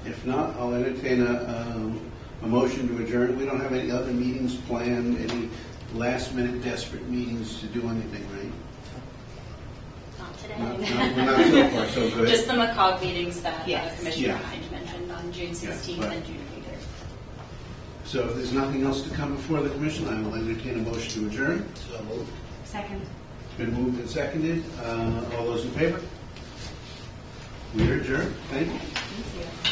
If not, I'll entertain a motion to adjourn. We don't have any other meetings planned, any last-minute desperate meetings to do anything, right? Not today. We're not so far so good. Just the McCog meetings that Yes. Commissioner Yeah. Hines mentioned on June 16th right. and June 23rd. So if there's nothing else to come before the commission, I will entertain a motion to adjourn. So moved. Second. It's been moved and seconded. All those in favor? We are adjourned. Thank you. Thank you.